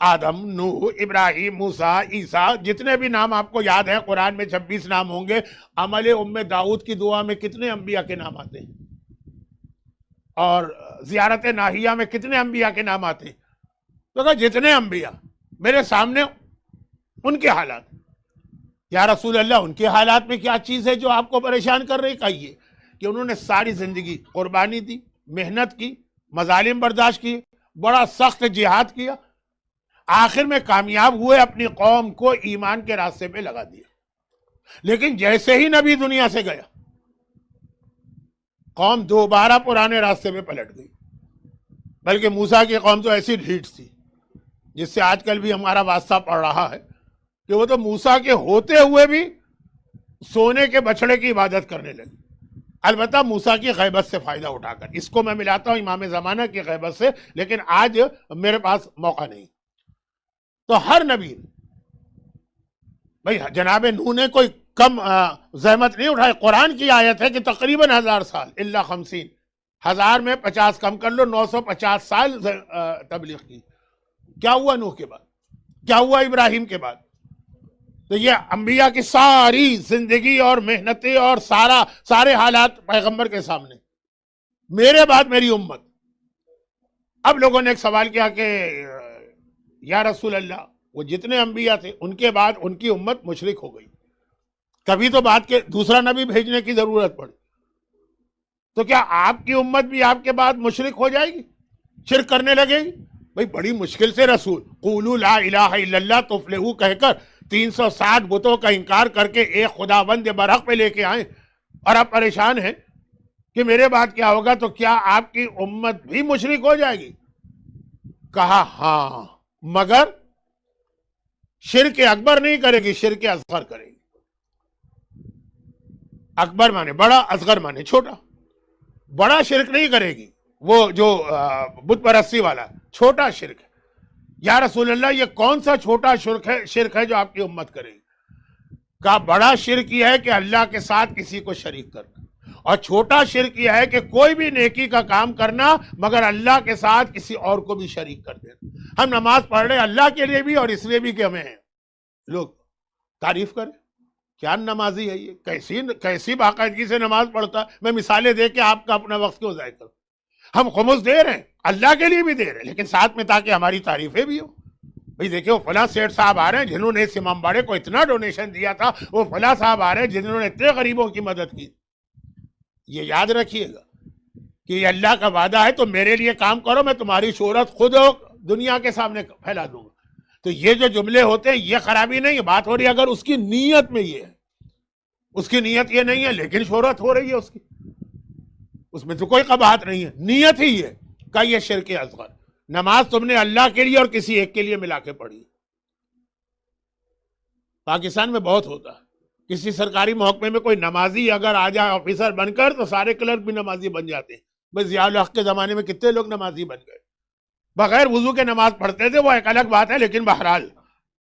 آدم، نوح، ابراہیم، موسیٰ، عیسیٰ، جتنے بھی نام آپ کو یاد ہیں، قرآن میں 26 نام ہوں گے۔ عمل داؤد کی دعا میں کتنے انبیاء کے نام آتے ہیں؟ اور زیارت ناہیہ میں کتنے انبیاء کے نام آتے ہیں؟ تو کہا جتنے انبیاء میرے سامنے ان کے حالات۔ یا رسول اللہ، ان کے حالات میں کیا چیز ہے جو آپ کو پریشان کر رہی؟ کہیے کہ انہوں نے ساری زندگی قربانی دی، محنت کی، مظالم برداشت کی، بڑا سخت جہاد کیا، آخر میں کامیاب ہوئے، اپنی قوم کو ایمان کے راستے پہ لگا دیا۔ لیکن جیسے ہی نبی دنیا سے گیا، قوم دوبارہ پرانے راستے پہ پلٹ گئی۔ بلکہ موسیٰ کی قوم تو ایسی ڈھیٹ تھی جس سے آج کل بھی ہمارا واسطہ پڑ رہا ہے کہ وہ تو موسیٰ کے ہوتے ہوئے بھی سونے کے بچڑے کی عبادت کرنے لگے، البتہ موسیٰ کی غیبت سے فائدہ اٹھا کر۔ اس کو میں ملاتا ہوں امام زمانہ کی غیبت سے، لیکن آج میرے پاس موقع نہیں۔ تو ہر نبی، بھئی جناب نوح نے کوئی کم زحمت نہیں اٹھائی۔ قرآن کی آیت ہے کہ تقریباً 1000 سال الا 50، 1000 میں 50 کم کر لو، 950 سال تبلیغ کی۔ کیا ہوا نوح کے بعد؟ کیا ہوا ابراہیم کے بعد؟ تو یہ انبیاء کی ساری زندگی اور محنتیں اور سارے حالات پیغمبر کے سامنے۔ میرے بعد میری امت، اب لوگوں نے ایک سوال کیا کہ یا رسول اللہ وہ جتنے انبیاء تھے ان کے بعد ان کی امت مشرک ہو گئی، کبھی تو بات کے دوسرا نبی بھیجنے کی ضرورت پڑی، تو کیا آپ کی امت بھی آپ کے بعد مشرک ہو جائے گی، شرک کرنے لگے گی؟ بھئی بڑی مشکل سے رسول قولوا لا الہ الا اللہ تفلحوا کہہ کر 360 بتوں کا انکار کر کے ایک خداوند برحق پہ لے کے آئے، اور آپ پریشان ہیں کہ میرے بعد کیا ہوگا، تو کیا آپ کی امت بھی مشرک ہو جائے گی؟ کہا ہاں، مگر شرک اکبر نہیں کرے گی، شرک اصغر کرے گی۔ اکبر مانے بڑا، اصغر مانے چھوٹا۔ بڑا شرک نہیں کرے گی، وہ جو بت پرستی والا، چھوٹا شرک ہے۔ یا رسول اللہ یہ کون سا چھوٹا شرک ہے جو آپ کی امت کرے گی؟ کہا بڑا شرک یہ ہے کہ اللہ کے ساتھ کسی کو شریک کرنا، اور چھوٹا شرک یہ ہے کہ کوئی بھی نیکی کا کام کرنا مگر اللہ کے ساتھ کسی اور کو بھی شریک کر دینا۔ ہم نماز پڑھ رہے اللہ کے لیے بھی اور اس لیے بھی کہ ہمیں لوگ تعریف کریں، کیا نمازی ہے یہ، کیسی باقاعدگی سے نماز پڑھتا ہے۔ میں مثالیں دے کے آپ کا اپنا وقت کیوں ضائع کروں؟ ہم خمس دے رہے ہیں، اللہ کے لیے بھی دے رہے ہیں، لیکن ساتھ میں تاکہ ہماری تعریفیں بھی ہوں۔ بھئی دیکھیں وہ فلاں سیٹ صاحب آ رہے ہیں جنہوں نے اس امام باڑے کو اتنا ڈونیشن دیا تھا، وہ فلاں صاحب آ رہے ہیں جنہوں نے اتنے غریبوں کی مدد کی۔ یہ یاد رکھیے گا کہ یہ اللہ کا وعدہ ہے، تو میرے لیے کام کرو، میں تمہاری شہرت خود دنیا کے سامنے پھیلا دوں گا۔ تو یہ جو جملے ہوتے ہیں یہ خرابی نہیں ہے، بات ہو رہی ہے اگر اس کی نیت میں یہ ہے، اس کی نیت یہ نہیں ہے لیکن شہرت ہو رہی ہے اس کی، اس میں تو کوئی قباحت نہیں ہے، نیت ہی ہے کہ یہ شرک اصغر۔ نماز تم نے اللہ کے لیے اور کسی ایک کے لیے ملا کے پڑھی۔ پاکستان میں بہت ہوتا ہے، کسی سرکاری محکمے میں کوئی نمازی اگر آ جائے آفیسر بن کر تو سارے کلرک بھی نمازی بن جاتے ہیں۔ بس ضیاء الحق کے زمانے میں کتنے لوگ نمازی بن گئے، بغیر وضو کے نماز پڑھتے تھے، وہ ایک الگ بات ہے، لیکن بہرحال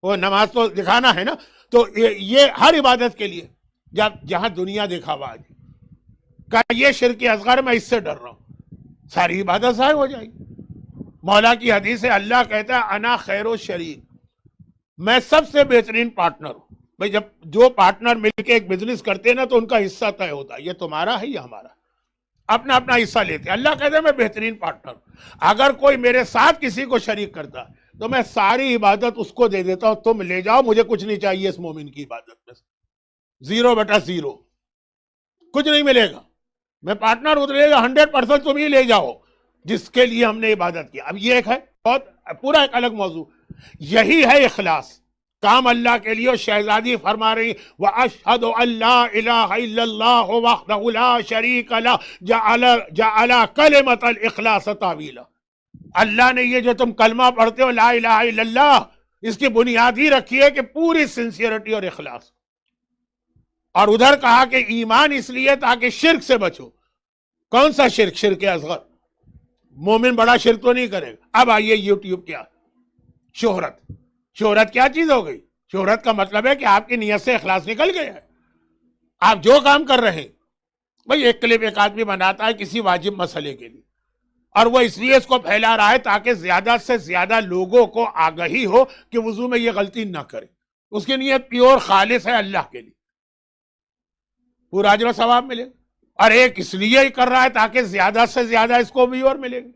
وہ نماز تو دکھانا ہے نا۔ تو یہ ہر عبادت کے لیے جہاں دنیا دکھاوا آج کہ یہ شرک اصغر، میں اس سے ڈر رہا ہوں، ساری عبادت ضائع ہو جائے گی۔ مولا کی حدیث ہے، اللہ کہتا ہے انا خیر و شریک، میں سب سے بہترین پارٹنر ہوں۔ بھئی جب جو پارٹنر مل کے ایک بزنس کرتے ہیں نا تو ان کا حصہ طے ہوتا ہے، یہ تمہارا ہے یا ہمارا، اپنا اپنا حصہ لیتے ہیں۔ اللہ کہتا ہے میں بہترین پارٹنر ہوں، اگر کوئی میرے ساتھ کسی کو شریک کرتا ہے تو میں ساری عبادت اس کو دے دیتا ہوں، تم لے جاؤ، مجھے کچھ نہیں چاہیے اس مومن کی عبادت میں، 0/0 کچھ نہیں ملے گا، میں پارٹنر اترے گا 100% تم ہی لے جاؤ جس کے لیے ہم نے عبادت کی۔ اب یہ ایک ہے بہت پورا ایک الگ موضوع، یہی ہے اخلاص، کام اللہ کے لیے۔ اور شہزادی فرما رہی وَأَشْهَدُ أَن لَا إِلَٰهَ إِلَّا اللَّهُ وَحْدَهُ لَا شَرِيكَ لَهُ جَعَلَ كَلِمَةَ الْإِخْلَاصَ طَوِيلًا۔ اللہ نے یہ جو تم کلمہ پڑھتے ہو لا الہ الا اللہ، اس کی بنیاد ہی رکھی ہے کہ پوری سنسیئرٹی اور اخلاص، اور ادھر کہا کہ ایمان اس لیے تاکہ شرک سے بچو۔ کون سا شرک؟ شرک اصغر۔ مومن بڑا شرک تو نہیں کرے گا۔ اب آئیے یوٹیوب کیا، شہرت۔ شہرت کیا چیز ہو گئی؟ شہرت کا مطلب ہے کہ آپ کی نیت سے اخلاص نکل گیا ہے، آپ جو کام کر رہے ہیں۔ بھئی ایک کلپ ایک آدمی بناتا ہے کسی واجب مسئلے کے لیے، اور وہ اس لیے اس کو پھیلا رہا ہے تاکہ زیادہ سے زیادہ لوگوں کو آگہی ہو کہ وضو میں یہ غلطی نہ کرے، اس کی نیت پیور خالص ہے اللہ کے لیے، پورا اجر و ثواب ملے گا۔ اور ایک اس لیے ہی کر رہا ہے تاکہ زیادہ سے زیادہ اس کو بھی اور ملے گا۔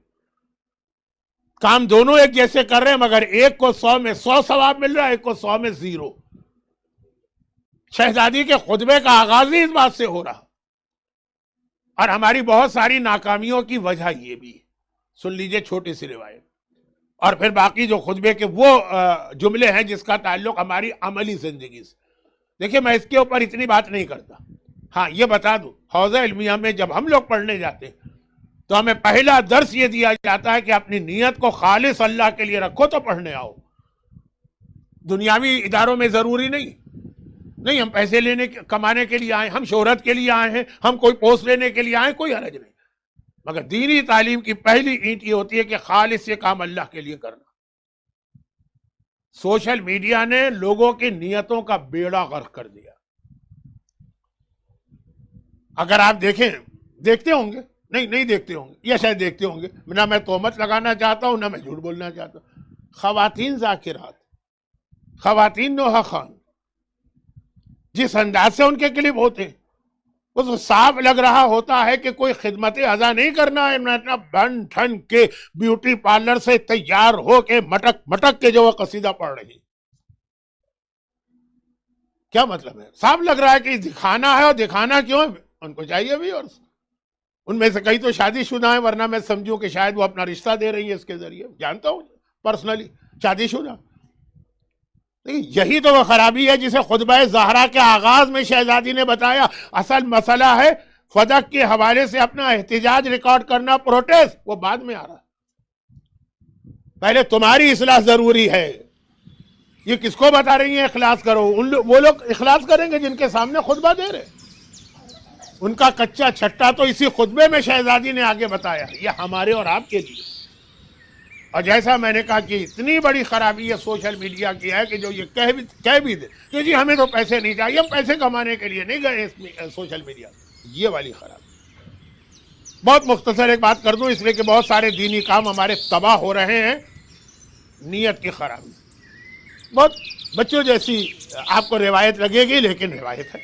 کام دونوں ایک جیسے کر رہے ہیں، مگر ایک کو 100 میں 100 ثواب مل رہا ہے، ایک کو 100 میں 0۔ شہزادی کے خطبے کا آغاز ہی اس بات سے ہو رہا، اور ہماری بہت ساری ناکامیوں کی وجہ یہ بھی ہے۔ سن لیجئے چھوٹی سی روایت، اور پھر باقی جو خطبے کے وہ جملے ہیں جس کا تعلق ہماری عملی زندگی سے۔ دیکھیں میں اس کے اوپر اتنی بات نہیں کرتا، ہاں یہ بتا دوں، حوزہ علمیہ میں جب ہم لوگ پڑھنے جاتے ہیں تو ہمیں پہلا درس یہ دیا جاتا ہے کہ اپنی نیت کو خالص اللہ کے لیے رکھو تو پڑھنے آؤ۔ دنیاوی اداروں میں ضروری نہیں ہم پیسے کمانے کے لیے آئے، ہم شہرت کے لیے آئے ہیں، ہم کوئی پوسٹ لینے کے لیے آئے، کوئی حرج نہیں، مگر دینی تعلیم کی پہلی اینٹ یہ ہوتی ہے کہ خالص یہ کام اللہ کے لیے کرنا۔ سوشل میڈیا نے لوگوں کی نیتوں کا بیڑا غرق کر دیا۔ اگر آپ دیکھتے ہوں گے، نہیں دیکھتے ہوں گے، یا شاید دیکھتے ہوں گے، نہ میں تہمت لگانا چاہتا ہوں، نہ میں جھوٹ بولنا چاہتا ہوں، خواتین ذاکرات، خواتین نوحہ خان، جس انداز سے ان کے کلپ ہوتے ہیں، اس کو صاف لگ رہا ہوتا ہے کہ کوئی خدمت ازا نہیں کرنا ہے، اپنا بن ٹھن کے بیوٹی پارلر سے تیار ہو کے مٹک مٹک کے جو وہ قصیدہ پڑھ رہی، کیا مطلب ہے؟ صاف لگ رہا ہے کہ دکھانا ہے، اور دکھانا کیوں ہے؟ ان کو چاہیے بھی، اور ان میں سے کئی تو شادی شدہ ہیں، ورنہ میں سمجھوں کہ شاید وہ اپنا رشتہ دے رہی ہے اس کے ذریعے، جانتا ہوں پرسنلی شادی شدہ. یہی تو وہ خرابی ہے جسے خطبہ زہرا کے آغاز میں شہزادی نے بتایا. اصل مسئلہ ہے فدق کے حوالے سے اپنا احتجاج ریکارڈ کرنا، پروٹیسٹ، وہ بعد میں آ رہا ہے. پہلے تمہاری اصلاح ضروری ہے. یہ کس کو بتا رہی ہیں اخلاص کرو؟ وہ لوگ اخلاص کریں گے جن کے سامنے خطبہ دے رہے. ان کا کچا چھٹا تو اسی خطبے میں شہزادی نے آگے بتایا. یہ ہمارے اور آپ کے لیے. اور جیسا میں نے کہا کہ اتنی بڑی خرابی ہے سوشل میڈیا کی ہے کہ جو یہ کہہ بھی دے کہ جی ہمیں تو پیسے نہیں چاہیے، ہم پیسے کمانے کے لیے نہیں گئے سوشل میڈیا. یہ والی خرابی. بہت مختصر ایک بات کر دوں، اس لیے کہ بہت سارے دینی کام ہمارے تباہ ہو رہے ہیں. نیت کی خرابی. بہت بچوں جیسی آپ کو روایت لگے گی، لیکن روایت ہے.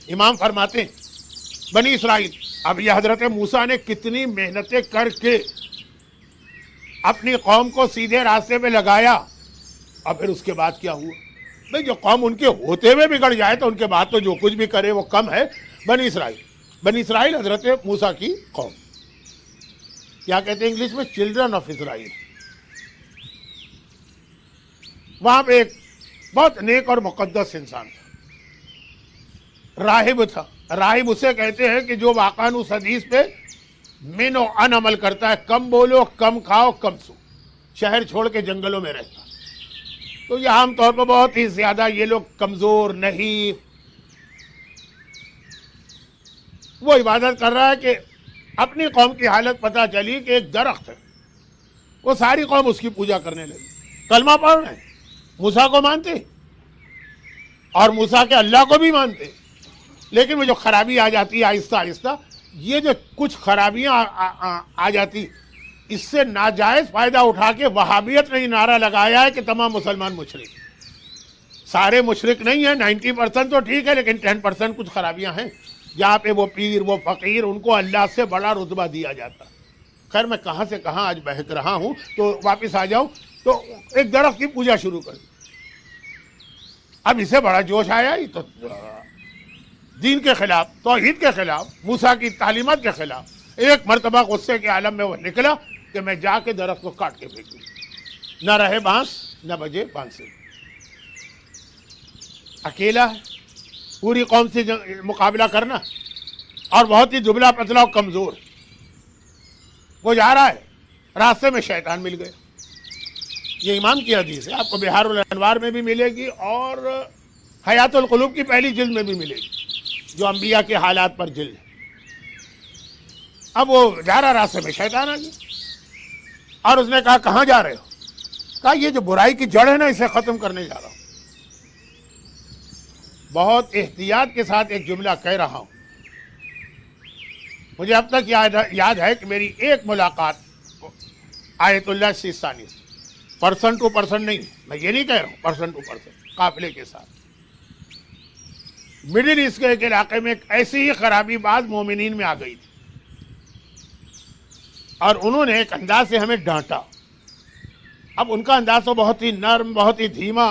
امام فرماتے ہیں بنی اسرائیل، اب یہ حضرت موسیٰ نے کتنی محنتیں کر کے اپنی قوم کو سیدھے راستے پہ لگایا، اور پھر اس کے بعد کیا ہوا؟ بھئی جو قوم ان کے ہوتے ہوئے بگڑ جائے تو ان کے بعد تو جو کچھ بھی کرے وہ کم ہے. بنی اسرائیل حضرت موسیٰ کی قوم، کیا کہتے ہیں انگلش میں؟ Children of Israel. وہاں پہ ایک بہت نیک اور مقدس انسان تھا، راہب تھا. راہب اسے کہتے ہیں کہ جو واقعاً اس حدیث پہ من و ان عمل کرتا ہے، کم بولو، کم کھاؤ، کم سو، شہر چھوڑ کے جنگلوں میں رہتا. تو یہ عام طور پر بہت ہی زیادہ یہ لوگ کمزور نہیں. وہ عبادت کر رہا ہے کہ اپنی قوم کی حالت پتہ چلی کہ ایک درخت ہے، وہ ساری قوم اس کی پوجا کرنے لگی. کلمہ پڑھ رہے ہیں، موسیٰ کو مانتے اور موسیٰ کے اللہ کو بھی مانتے، لیکن وہ جو خرابی آ جاتی ہے آہستہ آہستہ، یہ جو کچھ خرابیاں آ جاتی، اس سے ناجائز فائدہ اٹھا کے وہابیت نے نعرہ لگایا ہے کہ تمام مسلمان مشرک. سارے مشرک نہیں ہیں، 90% تو ٹھیک ہے، لیکن 10% کچھ خرابیاں ہیں جہاں پہ وہ پیر، وہ فقیر، ان کو اللہ سے بڑا رتبہ دیا جاتا. خیر میں کہاں سے کہاں آج بہک رہا ہوں، تو واپس آ جاؤں. تو ایک درخت کی پوجا شروع کر دی. اب اسے بڑا جوش آیا، یہ تو دین کے خلاف، توحید کے خلاف، موسیٰ کی تعلیمات کے خلاف. ایک مرتبہ غصے کے عالم میں وہ نکلا کہ میں جا کے درخت کو کاٹ کے پھینکوں. نہ رہے بانس، نہ بجے بانسری. اکیلا ہے، پوری قوم سے مقابلہ کرنا، اور بہت ہی دبلا پتلا اور کمزور. وہ جا رہا ہے، راستے میں شیطان مل گیا. یہ امام کی حدیث ہے، آپ کو بہار الانوار میں بھی ملے گی اور حیات القلوب کی پہلی جلد میں بھی ملے گی، جو انبیاء کے حالات پر جلد ہے. اب وہ جا رہا، راستے میں شیطان آ گیا، اور اس نے کہا کہاں جا رہے ہو؟ کہا یہ جو برائی کی جڑ ہے نا، اسے ختم کرنے جا رہا ہوں. بہت احتیاط کے ساتھ ایک جملہ کہہ رہا ہوں. مجھے اب تک یاد ہے کہ میری ایک ملاقات آیت اللہ سیستانی سے، پرسن ٹو پرسن نہیں، میں یہ نہیں کہہ رہا ہوں، پرسن ٹو پرسن، قافلے کے ساتھ، مڈل ایسٹ کے ایک علاقے میں ایک ایسی ہی خرابی بعض مومنین میں آ گئی تھی، اور انہوں نے ایک انداز سے ہمیں ڈانٹا. اب ان کا انداز تو بہت ہی نرم، بہت ہی دھیما،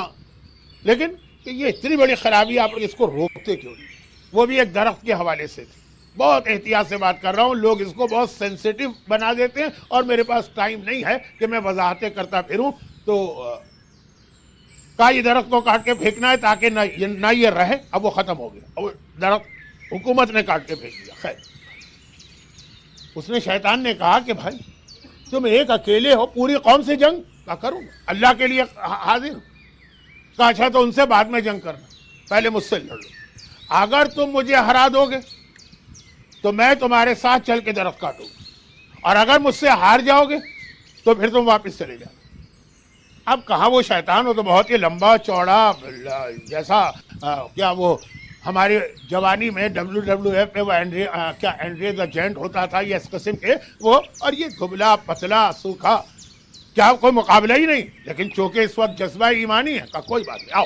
لیکن کہ یہ اتنی بڑی خرابی آپ اس کو روکتے کیوں نہیں؟ وہ بھی ایک درخت کے حوالے سے تھی. بہت احتیاط سے بات کر رہا ہوں، لوگ اس کو بہت سینسیٹیو بنا دیتے ہیں، اور میرے پاس ٹائم نہیں ہے کہ میں وضاحتیں کرتا پھروں. تو کہا یہ درخت کو کاٹ کے پھینکنا ہے تاکہ نہ یہ رہے. اب وہ ختم ہو گیا، اور درخت حکومت نے کاٹ کے پھینک دیا. خیر، اس نے شیطان نے کہا کہ بھائی تم ایک اکیلے ہو، پوری قوم سے جنگ کیا کروں؟ اللہ کے لیے حاضر ہوں. کہا اچھا تو ان سے بعد میں جنگ کرنا، پہلے مجھ سے لڑ لو. اگر تم مجھے ہرا دو گے تو میں تمہارے ساتھ چل کے درخت کاٹوں گا، اور اگر مجھ سے ہار جاؤ گے تو پھر تم واپس چلے جاؤ. اب کہاں وہ شیطان ہو تو بہت ہی لمبا چوڑا، جیسا کیا وہ ہماری جوانی میں WWF پہ وہ اینڈرے دا جینٹ ہوتا تھا، یہ اس قسم کے وہ، اور یہ دبلا پتلا سوکھا، کیا کوئی مقابلہ ہی نہیں. لیکن چونکہ اس وقت جذبہ ایمانی ہے، کا کوئی بات نہیں، آؤ